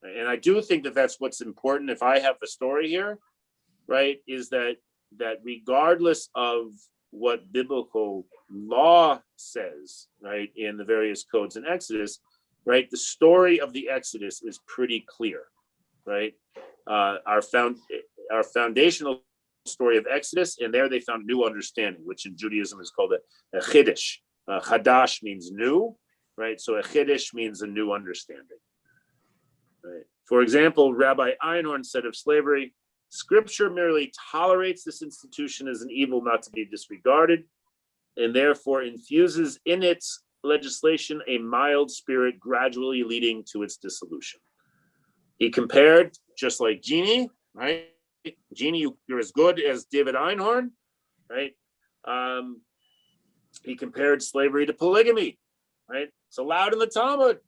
And I do think that that's what's important. If I have the story here, right, is that regardless of what biblical law says, right, in the various codes in Exodus, right, the story of the Exodus is pretty clear, right? Our foundational story of Exodus, and there they found new understanding, which in Judaism is called a chiddush. Chadash means new, right? So a chiddush means a new understanding. Right. For example, Rabbi Einhorn said of slavery, Scripture merely tolerates this institution as an evil not to be disregarded, and therefore infuses in its legislation a mild spirit gradually leading to its dissolution. He compared, just like Jeannie, right? Jeannie, you're as good as David Einhorn, right? He compared slavery to polygamy, right? It's allowed in the Talmud,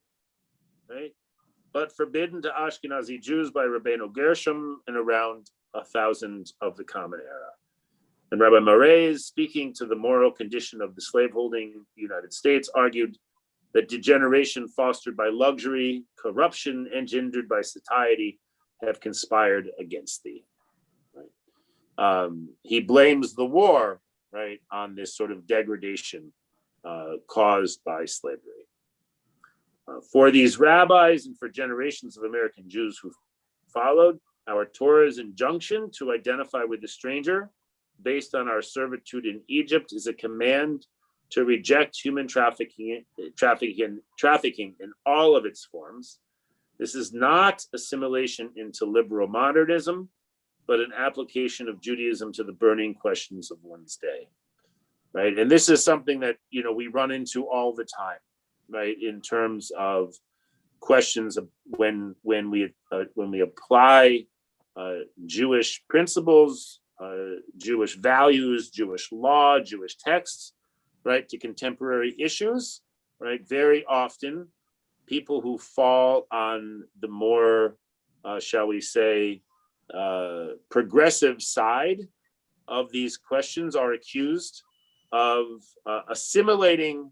right? But forbidden to Ashkenazi Jews by Rabbeinu Gershom in around 1000 of the Common Era. And Rabbi Moraes, speaking to the moral condition of the slaveholding United States, argued that degeneration fostered by luxury, corruption engendered by satiety have conspired against thee. Right? He blames the war, right, on this sort of degradation caused by slavery. For these rabbis and for generations of American Jews who followed, our Torah's injunction to identify with the stranger based on our servitude in Egypt is a command to reject human trafficking in all of its forms. This is not assimilation into liberal modernism, but an application of Judaism to the burning questions of one's day. Right? And this is something that, we run into all the time. Right, in terms of questions of when we apply Jewish principles, Jewish values, Jewish law, Jewish texts, right, to contemporary issues, right? Very often, people who fall on the more, shall we say, progressive side of these questions are accused of assimilating,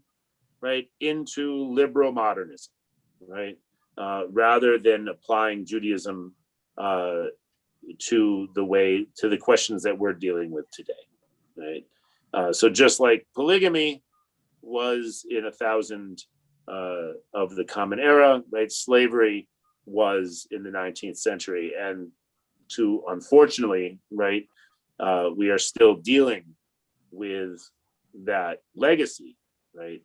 right, into liberal modernism, right, rather than applying Judaism to the questions that we're dealing with today, right? So just like polygamy was in 1000 of the Common Era, right? Slavery was in the 19th century, and unfortunately, right, we are still dealing with that legacy, right,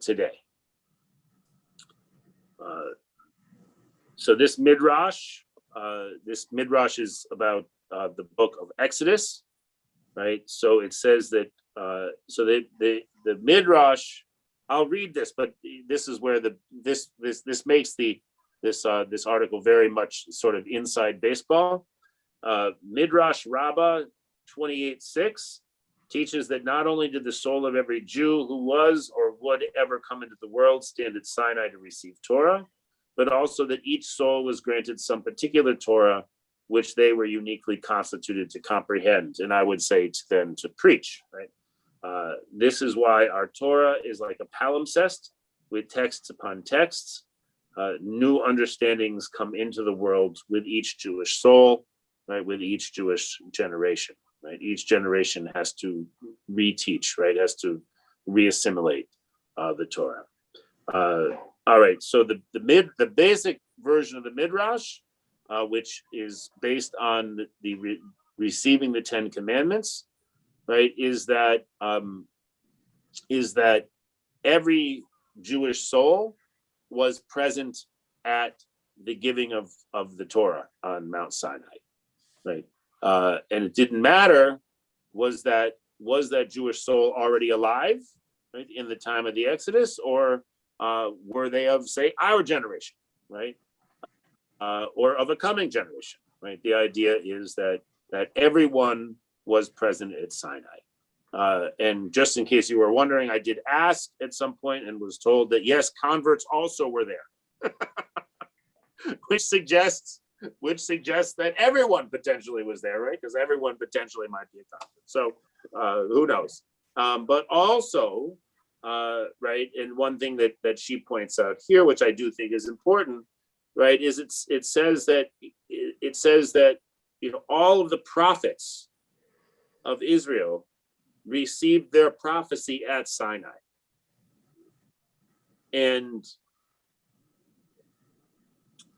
today. So this Midrash is about the book of Exodus, right? So it says that, the Midrash, I'll read this, but this is where this makes this article very much sort of inside baseball. Midrash Rabbah 28:6 teaches that not only did the soul of every Jew who was or would ever come into the world stand at Sinai to receive Torah, but also that each soul was granted some particular Torah which they were uniquely constituted to comprehend, and I would say to them to preach, right? This is why our Torah is like a palimpsest with texts upon texts. New understandings come into the world with each Jewish soul, right? With each Jewish generation, right? Each generation has to reteach, right? Has to reassimilate the Torah. All right, so the basic version of the Midrash, which is based on the receiving the 10 Commandments, right, is that every Jewish soul was present at the giving of the Torah on Mount Sinai, right? And it didn't matter, was that Jewish soul already alive, right, in the time of the Exodus, or were they of, say, our generation, right? Or of a coming generation, right? The idea is that everyone was present at Sinai. And just in case you were wondering, I did ask at some point and was told that yes, converts also were there, which suggests that everyone potentially was there, right? Because everyone potentially might be a convert. So who knows? But also, right, and one thing that she points out here, which I do think is important, right, is it says that all of the prophets of Israel received their prophecy at Sinai. And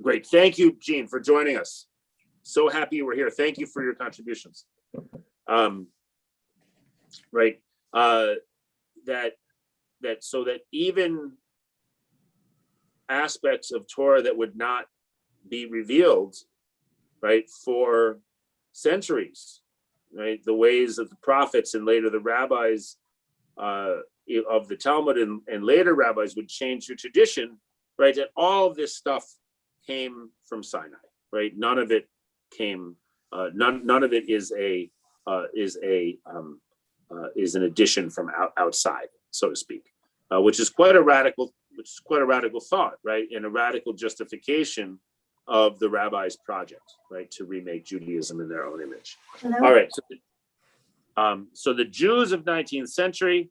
great, thank you, Gene, for joining us. So happy you were here. Thank you for your contributions. Right, so that even aspects of Torah that would not be revealed, right, for centuries, right, the ways of the prophets and later the rabbis of the Talmud and later rabbis would change your tradition, right, that all of this stuff came from Sinai, right? None of it came, none of it is an addition from outside, so to speak, which is quite a radical thought, right? And a radical justification of the rabbis' project, right, to remake Judaism in their own image. All right, so the Jews of 19th century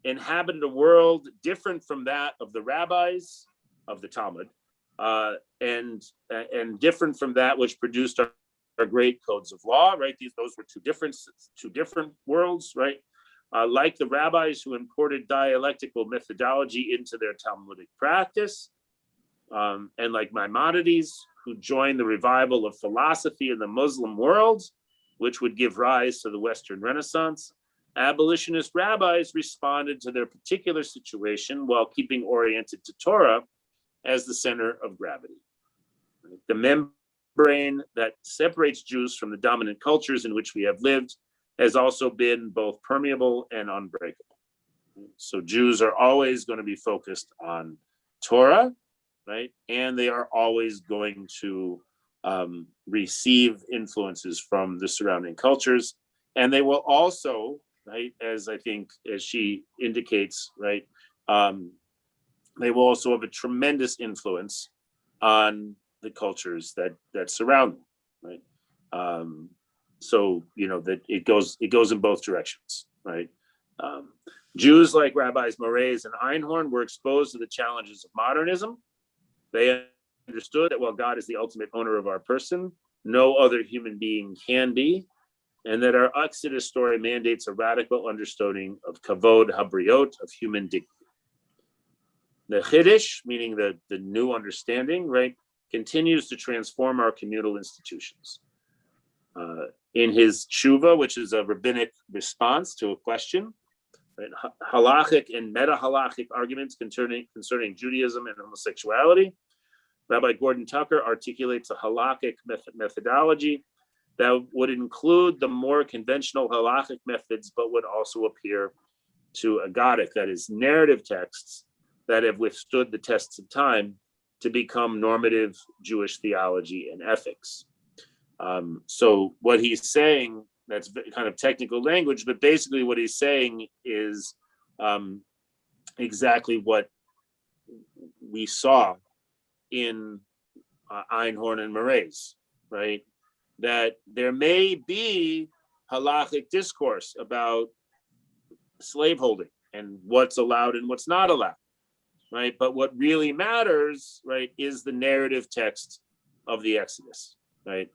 inhabited a world different from that of the rabbis of the Talmud, and different from that which produced our great codes of law, right? Those were two different worlds, right? Like the rabbis who imported dialectical methodology into their Talmudic practice, and like Maimonides, who joined the revival of philosophy in the Muslim world, which would give rise to the Western Renaissance, abolitionist rabbis responded to their particular situation while keeping oriented to Torah as the center of gravity. The membrane that separates Jews from the dominant cultures in which we have lived has also been both permeable and unbreakable. So Jews are always going to be focused on Torah, right? And they are always going to receive influences from the surrounding cultures. And they will also, right, as she indicates, right, they will also have a tremendous influence on the cultures that surround them, right? So that it goes in both directions, right? Jews like Rabbis Moraes and Einhorn were exposed to the challenges of modernism. They understood that while God is the ultimate owner of our person, no other human being can be, and that our Exodus story mandates a radical understanding of kavod habriot, of human dignity. The Chiddush, meaning the new understanding, right, continues to transform our communal institutions. In his tshuva, which is a rabbinic response to a question, right, halachic and meta-halachic arguments concerning Judaism and homosexuality, Rabbi Gordon Tucker articulates a halakhic methodology that would include the more conventional halachic methods, but would also appear to Haggadic, that is, narrative texts that have withstood the tests of time to become normative Jewish theology and ethics. So what he's saying, that's kind of technical language, but basically what he's saying is exactly what we saw in Einhorn and Moraes, right? That there may be halachic discourse about slaveholding and what's allowed and what's not allowed, right? But what really matters, right, is the narrative text of the Exodus, right?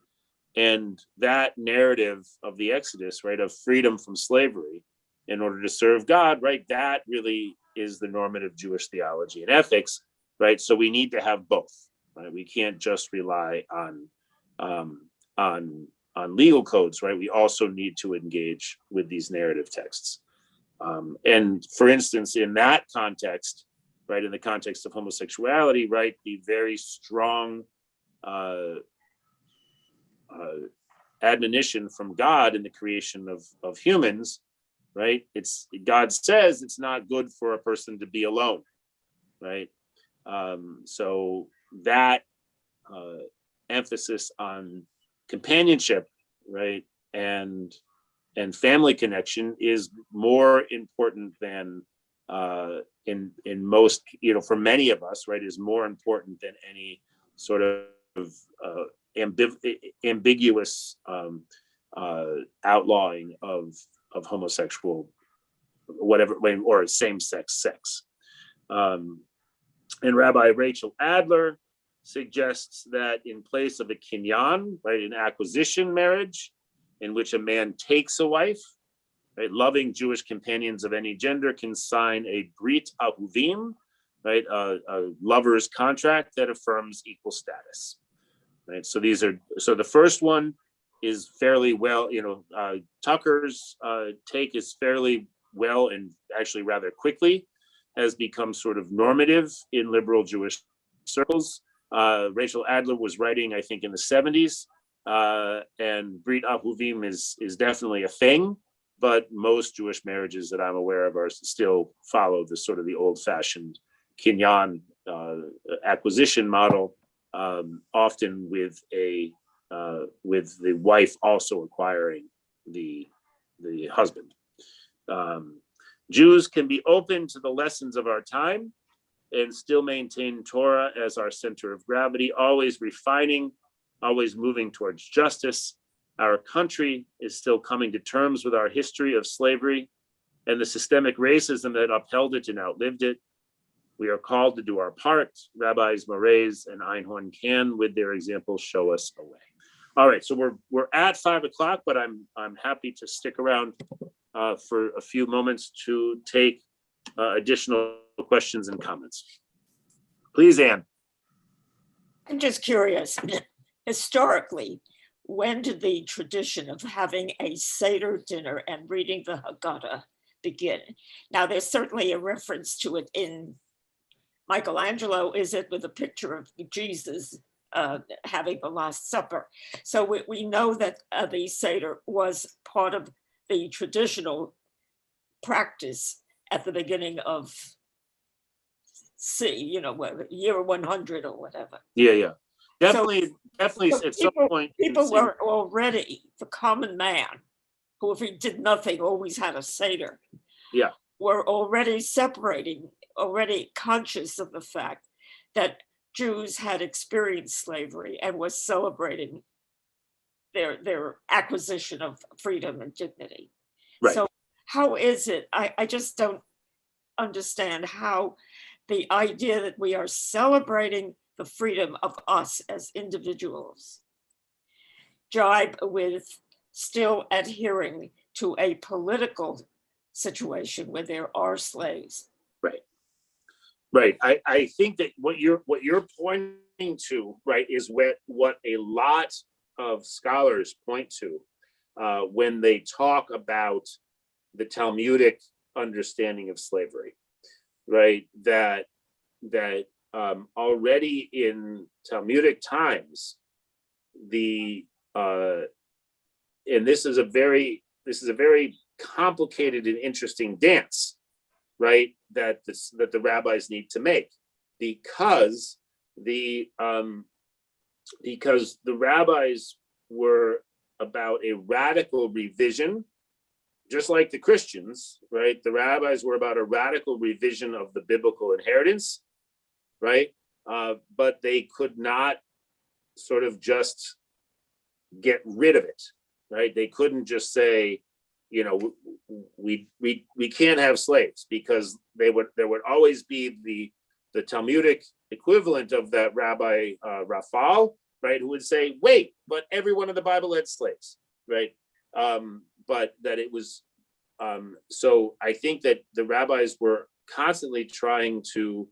And that narrative of the Exodus, right, of freedom from slavery in order to serve God, right, that really is the normative Jewish theology and ethics, right? So we need to have both, right? We can't just rely on legal codes, right? We also need to engage with these narrative texts. And for instance, in that context, right, in the context of homosexuality, right, the very strong admonition from God in the creation of humans, right? God says it's not good for a person to be alone, right? So that emphasis on companionship, right, and family connection is more important than in most, for many of us, right, is more important than any sort of ambiguous outlawing of homosexual, whatever, or same-sex sex. And Rabbi Rachel Adler suggests that in place of a kinyan, right, an acquisition marriage in which a man takes a wife, right, loving Jewish companions of any gender can sign a brit ahuvim, right, a lover's contract that affirms equal status, right? So the first one is fairly well, Tucker's take is fairly well, and actually rather quickly has become sort of normative in liberal Jewish circles. Rachel Adler was writing, I think, in the 70s, and Brit Ahuvim is definitely a thing, but most Jewish marriages that I'm aware of are still follow the sort of the old-fashioned kinyan acquisition model, often with the wife also acquiring the husband. Jews can be open to the lessons of our time and still maintain Torah as our center of gravity, always refining, always moving towards justice. Our country is still coming to terms with our history of slavery and the systemic racism that upheld it and outlived it. We are called to do our part. Rabbis Moraes and Einhorn can, with their examples, show us a way. All right, so we're at 5 o'clock, but I'm happy to stick around for a few moments to take additional questions and comments. Please, Anne. I'm just curious, historically, when did the tradition of having a Seder dinner and reading the Haggadah begin? Now, there's certainly a reference to it in Michelangelo, is it with a picture of Jesus having the Last Supper. So we know that the Seder was part of the traditional practice at the beginning of year 100 or whatever. Yeah. Definitely So at some point. People were already, the common man, who if he did nothing, always had a Seder. Yeah. Were already separating, already conscious of the fact that Jews had experienced slavery and was celebrating their acquisition of freedom and dignity. Right. So how is it? I just don't understand how the idea that we are celebrating the freedom of us as individuals jibe with still adhering to a political situation where there are slaves. Right. I think that what you're pointing to, right, is what a lot of scholars point to when they talk about the Talmudic understanding of slavery, right? That already in Talmudic times, and this is a very complicated and interesting dance, right? That the rabbis need to make, because the rabbis were about a radical revision, just like the Christians, right? The rabbis were about a radical revision of the biblical inheritance, right? But they could not sort of just get rid of it, right? They couldn't just say, we can't have slaves, because there would always be the Talmudic equivalent of that Rabbi Rafal, right, who would say, wait, but everyone in the Bible had slaves, right? But that it was, so I think that the rabbis were constantly trying to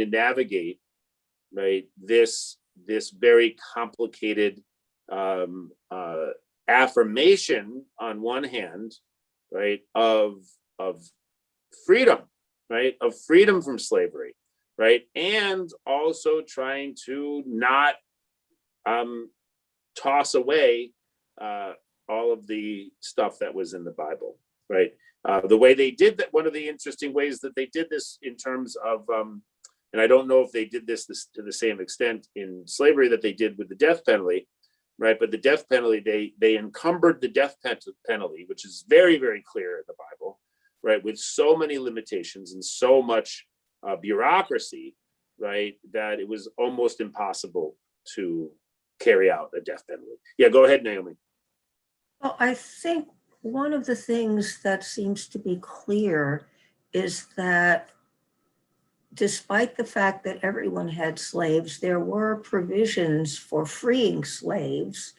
navigate, right, this very complicated affirmation on one hand, right, of freedom, right, of freedom from slavery, right, and also trying to not toss away all of the stuff that was in the Bible, right? The way they did that, one of the interesting ways that they did this in terms of, and I don't know if they did this to the same extent in slavery that they did with the death penalty, right? But the death penalty, they encumbered the death penalty, which is very, very clear in the Bible, right? With so many limitations and so much bureaucracy, right? That it was almost impossible to carry out a death penalty. Yeah, go ahead, Naomi. Well, I think one of the things that seems to be clear is that despite the fact that everyone had slaves, there were provisions for freeing slaves,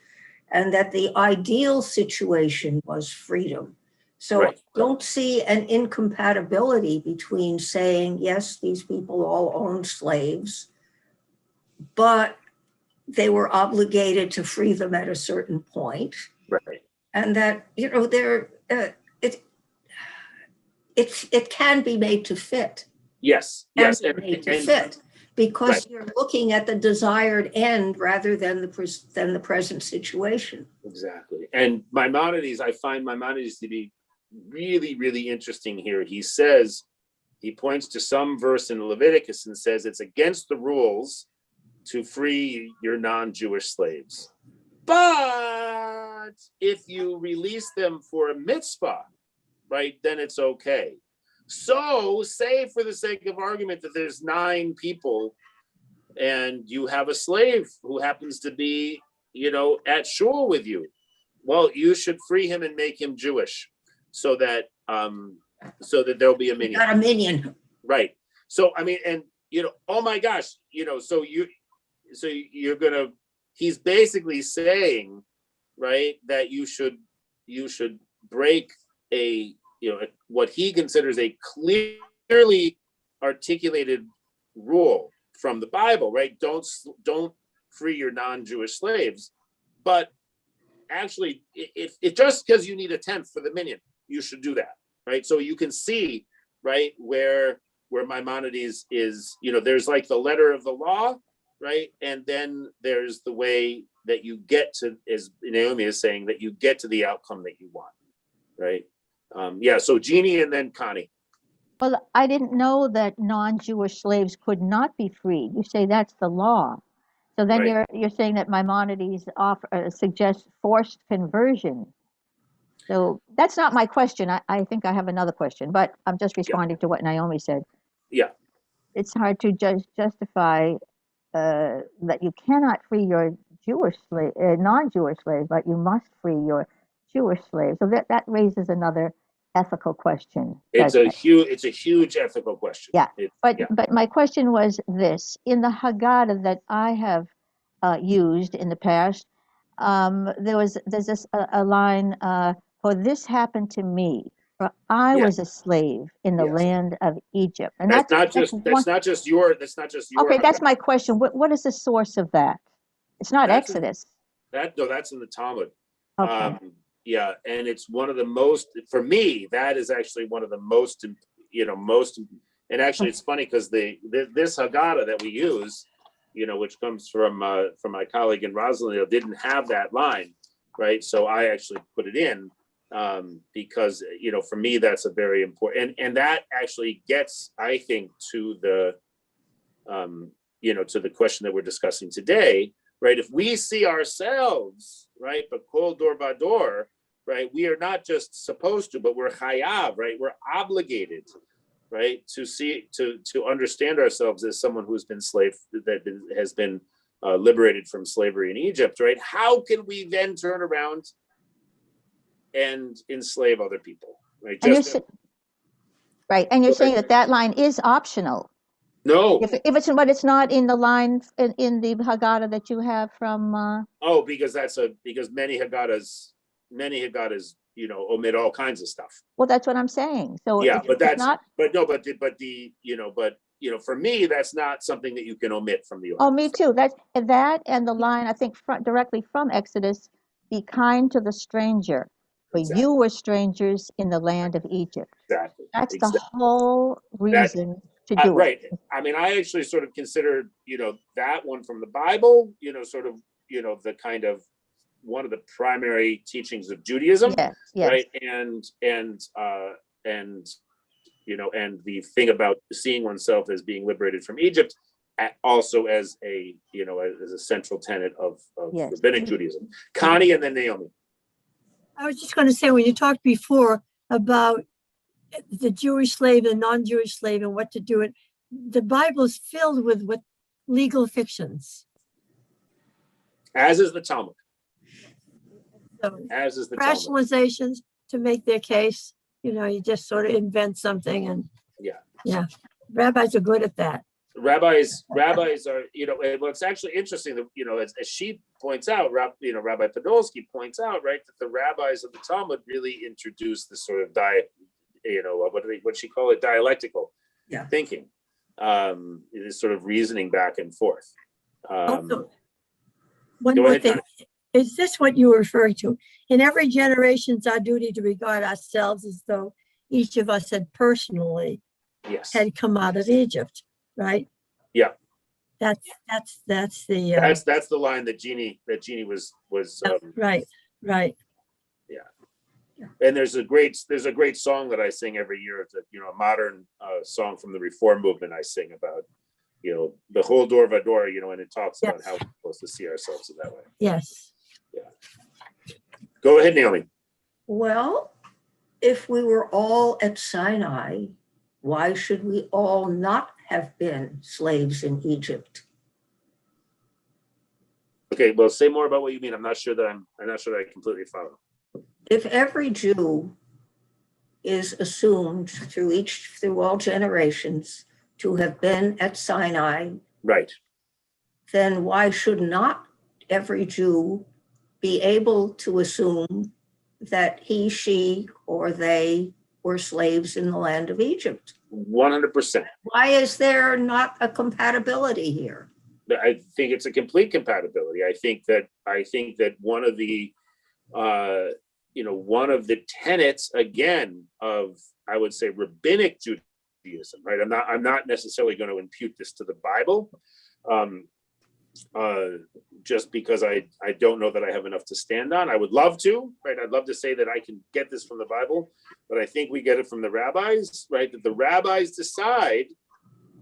and that the ideal situation was freedom. So Right. I don't see an incompatibility between saying, yes, these people all owned slaves, but they were obligated to free them at a certain point. Right. And that, it can be made to fit. Yes. Yes. Made to fit, because right. You're looking at the desired end rather than the present situation. Exactly. And Maimonides, I find Maimonides to be really, really interesting here. He points to some verse in Leviticus and says it's against the rules to free your non-Jewish slaves. But if you release them for a mitzvah, right, then it's okay. So say, for the sake of argument, that there's 9 people and you have a slave who happens to be, at shul with you. Well, you should free him and make him Jewish so that there'll be a minyan. Not a minyan. Right. So, I mean, and, oh my gosh, he's basically saying, right, that you should break what he considers a clearly articulated rule from the Bible, right? Don't free your non-Jewish slaves, but actually, if just because you need a tenth for the minyan, you should do that, right? So you can see, right, where Maimonides is, there's like the letter of the law, right, and then there's the way that you get to, as Naomi is saying, that you get to the outcome that you want, right? So Jeannie and then Connie. Well, I didn't know that non-Jewish slaves could not be freed. You say that's the law. So then Right. you're saying that Maimonides suggests forced conversion. So that's not my question. I think I have another question, but I'm just Yeah. responding to what Naomi said. Yeah. It's hard to justify that you cannot free your non-Jewish slaves, but you must free your Jewish slaves. So that raises another ethical question. It's a huge ethical question. Yeah, but yeah. my question was this: in the Haggadah that I have used in the past, there's a line, "For this happened to me, for I Yeah. was a slave in the Yes. land of Egypt," and That's not one. just your Okay, that's Haggadah. my question. What is the source of that? It's not That's Exodus. that's in the Talmud. Okay. Yeah, and it's one of the most, for me, that is actually one of the most, and actually it's funny because this Haggadah that we use, which comes from my colleague in Roslindale, didn't have that line, right? So I actually put it in because, for me, that's a very important, and that actually gets, I think, to the, to the question that we're discussing today, right? If we see ourselves, right, but kol dor vador, right, we are not just supposed to, but we're chayav, right? We're obligated, right, to understand ourselves as someone who's been has been liberated from slavery in Egypt, right? How can we then turn around and enslave other people, right? Right, and you're saying that line is optional. No. If it's, but it's not in the line in the Haggadah that you have from. Because many Haggahdas, omit all kinds of stuff. Well, that's what I'm saying. So yeah, but for me, that's not something that you can omit from the order. Oh, me too. That and the line I think directly from Exodus: "Be kind to the stranger, for you were strangers in the land of Egypt." Exactly. That's the whole reason to do right. it. I mean, I actually sort of considered, that one from the Bible, sort of, the kind of one of the primary teachings of Judaism, yes. right? And the thing about seeing oneself as being liberated from Egypt, also as a central tenet of rabbinic Judaism. Connie and then Naomi. I was just going to say, when you talked before about the Jewish slave and non-Jewish slave and what to do, it the Bible is filled with legal fictions. As is the Talmud. So, as is the rationalizations Talmud. To make their case. You just sort of invent something, and yeah, rabbis are good at that. Rabbis are, well, it's actually interesting that, as she points out, Rabbi Podolsky points out, right, that the rabbis of the Talmud really introduced this sort of what she call it, dialectical thinking, this sort of reasoning back and forth. Also, one more thing. Is this what you were referring to? In every generation, it's our duty to regard ourselves as though each of us had personally had come out of Egypt, right? Yeah. That's the that's the line that Jeannie was right. Yeah. And there's a great song that I sing every year. It's a modern song from the Reform movement I sing about, the whole dor vador, and it talks about how we're supposed to see ourselves in that way. Yes. Yeah. Go ahead, Naomi. Well, if we were all at Sinai, why should we all not have been slaves in Egypt? Okay, well, say more about what you mean. I'm not sure that I completely follow. If every Jew is assumed through all generations to have been at Sinai, right, then why should not every Jew be able to assume that he, she, or they were slaves in the land of Egypt? 100%. Why is there not a compatibility here? I think it's a complete compatibility. I think that one of the tenets, again, of, I would say, rabbinic Judaism, right? I'm not necessarily going to impute this to the Bible, just because I don't know that I have enough to stand on. I would love to, right? I'd love to say that I can get this from the Bible, but I think we get it from the rabbis, right? That the rabbis decide,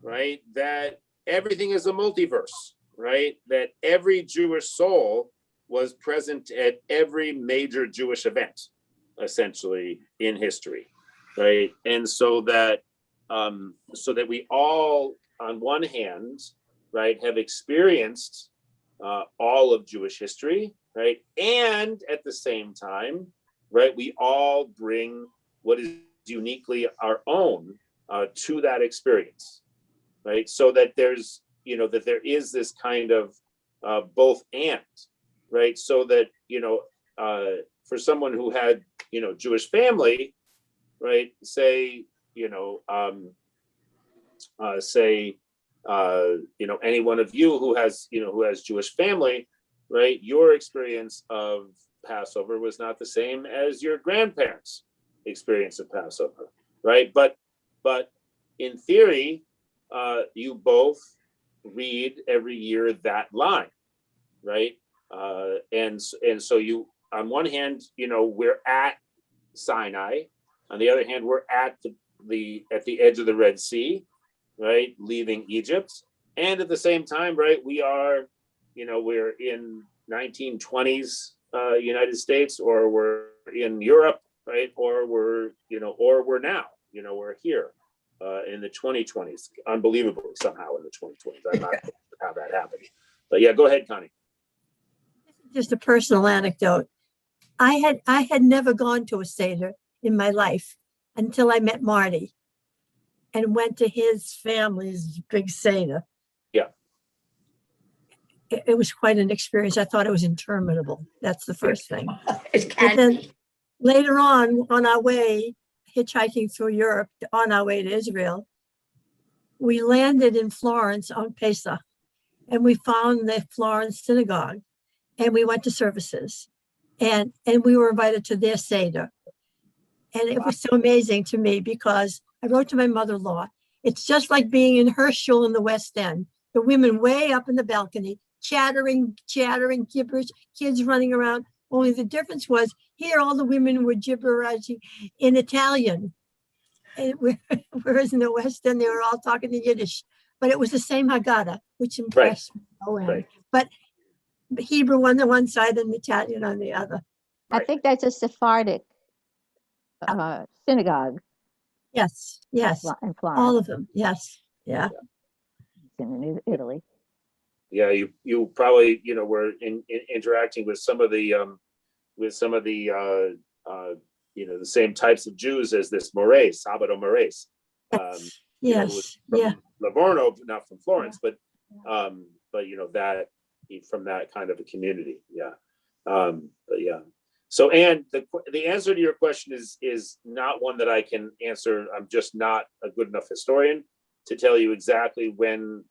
right, that everything is a multiverse, right? That every Jewish soul was present at every major Jewish event, essentially, in history, right? And so that we all, on one hand, right, have experienced all of Jewish history, right? And at the same time, right, we all bring what is uniquely our own to that experience, right? So that there's, that there is this kind of both and, right? So that, for someone who had, Jewish family, right, say, any one of you who has Jewish family, right? Your experience of Passover was not the same as your grandparents' experience of Passover, right? But in theory, you both read every year that line, right? And so you, on one hand, we're at Sinai. On the other hand, we're at the edge of the Red Sea, right, leaving Egypt. And at the same time, right, we are, we're in 1920s United States, or we're in Europe, right, or we're now, we're here in the 2020s, unbelievably somehow in the 2020s. I'm not sure how that happened. But yeah, go ahead, Connie. Just a personal anecdote. I had never gone to a Seder in my life until I met Marty and went to his family's big Seder. Yeah. It was quite an experience. I thought it was interminable. That's the first thing. It But can then be. later on our way, hitchhiking through Europe, on our way to Israel, we landed in Florence on Pesach, and we found the Florence Synagogue, and we went to services, and we were invited to their Seder. And it was so amazing to me because I wrote to my mother-in-law, it's just like being in her shul in the West End. The women way up in the balcony, chattering, gibberish, kids running around. Only the difference was here, all the women were gibbering in Italian. And whereas in the West End, they were all talking in Yiddish. But it was the same Haggadah, which impressed me. Right. But Hebrew on the one side and Italian on the other. I think that's a Sephardic synagogue Yes, yes. in Florence, All of them. Yes. Yeah. in Italy. Yeah, you probably were interacting with some of the the same types of Jews as this Moraes, Sabado Moraes. Yes. From Livorno, not from Florence, but that from that kind of a community. Yeah. But yeah. So, Anne, the answer to your question is not one that I can answer. I'm just not a good enough historian to tell you exactly when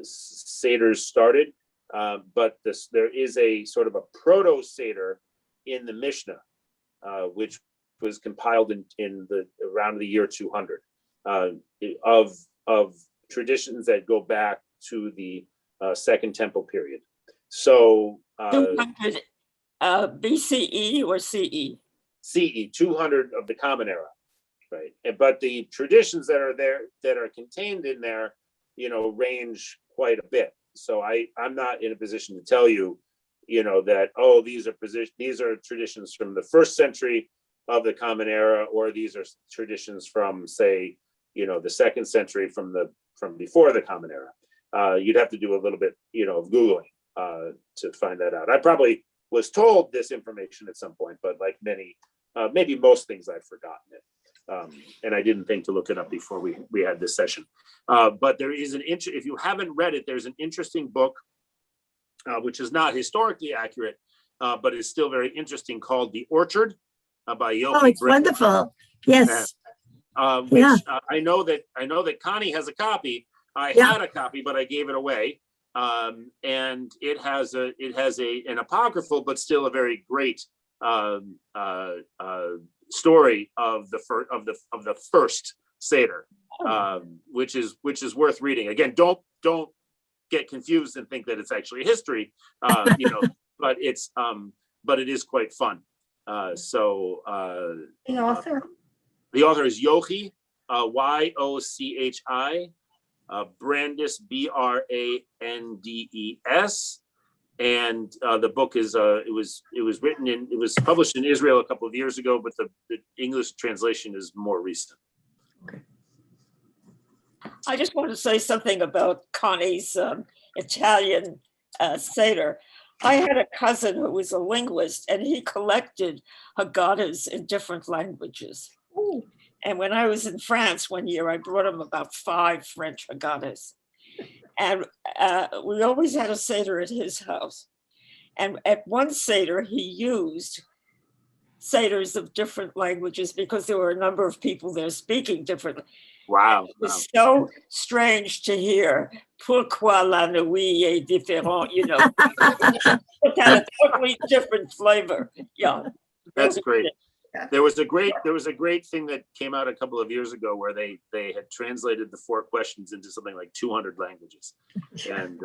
Seders started. But there is a sort of a Proto-Seder in the Mishnah, which was compiled in around the year 200 of traditions that go back to the Second Temple period. So 200 BCE or CE? CE, 200 of the Common Era, right? But the traditions that are there, that are contained in there, range quite a bit. So I'm not in a position to tell you, that, oh, these are traditions from the 1st century of the Common Era, or these are traditions from, say, the 2nd century from before the Common Era. You'd have to do a little bit, of Googling to find that out. I probably was told this information at some point, but like many, maybe most things, I've forgotten it. And I didn't think to look it up before we had this session. But there is if you haven't read it, there's an interesting book, which is not historically accurate, but is still very interesting, called The Orchard by Yochi. Oh, it's wonderful. Yes. Which I know that Connie has a copy. I had a copy, but I gave it away. And it has an apocryphal, but still a very great story of the first Seder, which is worth reading. Again, don't get confused and think that it's actually history, you know, but it is quite fun. The author? The author is Yochi, Yochi, Brandes, Brandes, and the book is it was published in Israel a couple of years ago, but the English translation is more recent. Okay. I just want to say something about Connie's Italian Seder. I had a cousin who was a linguist, and he collected Haggadahs in different languages. Ooh. And when I was in France one year, I brought him about 5 French Haggadahs. And we always had a Seder at his house. And at one Seder, he used Seders of different languages because there were a number of people there speaking differently. Wow. It was so strange to hear, pourquoi la nuit est différente, you know. It had a totally different flavor. Yeah. That's great. There was a great thing that came out a couple of years ago where they had translated the 4 questions into something like 200 languages. And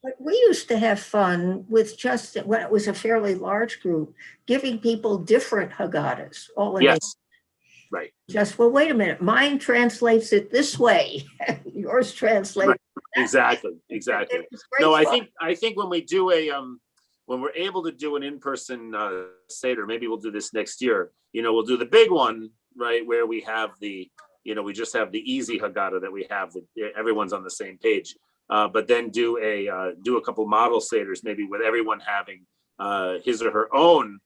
But we used to have fun with just, when it was a fairly large group, giving people different Haggadahs. All in yes. Right. Just, well, wait a minute, mine translates it this way. Yours translates. Right. Exactly. No, I think when we do when we're able to do an in-person Seder, maybe we'll do this next year, you know, we'll do the big one, right, where we have we just have the easy Haggadah that we have, that everyone's on the same page, but then do a couple model Seders, maybe with everyone having his or her own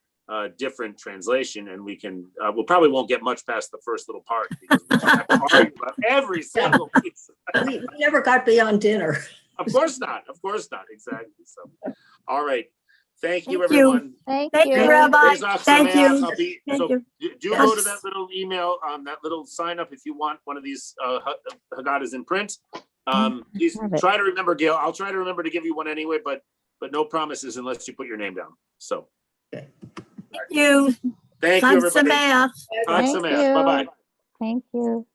different translation, and we can we'll probably won't get much past the first little part because we have to argue about every single piece. we never got beyond dinner. Of course not. Exactly. So, all right. Thank you, Thank you. everyone. Thank Thank you. you, Rabbi. Thank you. Do go to that little email, that little sign up if you want one of these Haggadahs in print. Please try to remember, Gail. I'll try to remember to give you one anyway, but no promises unless you put your name down. So. Thank you. Thank you, everybody. Sameach. Chag Thank Sameach. you. Bye-bye. Thank you.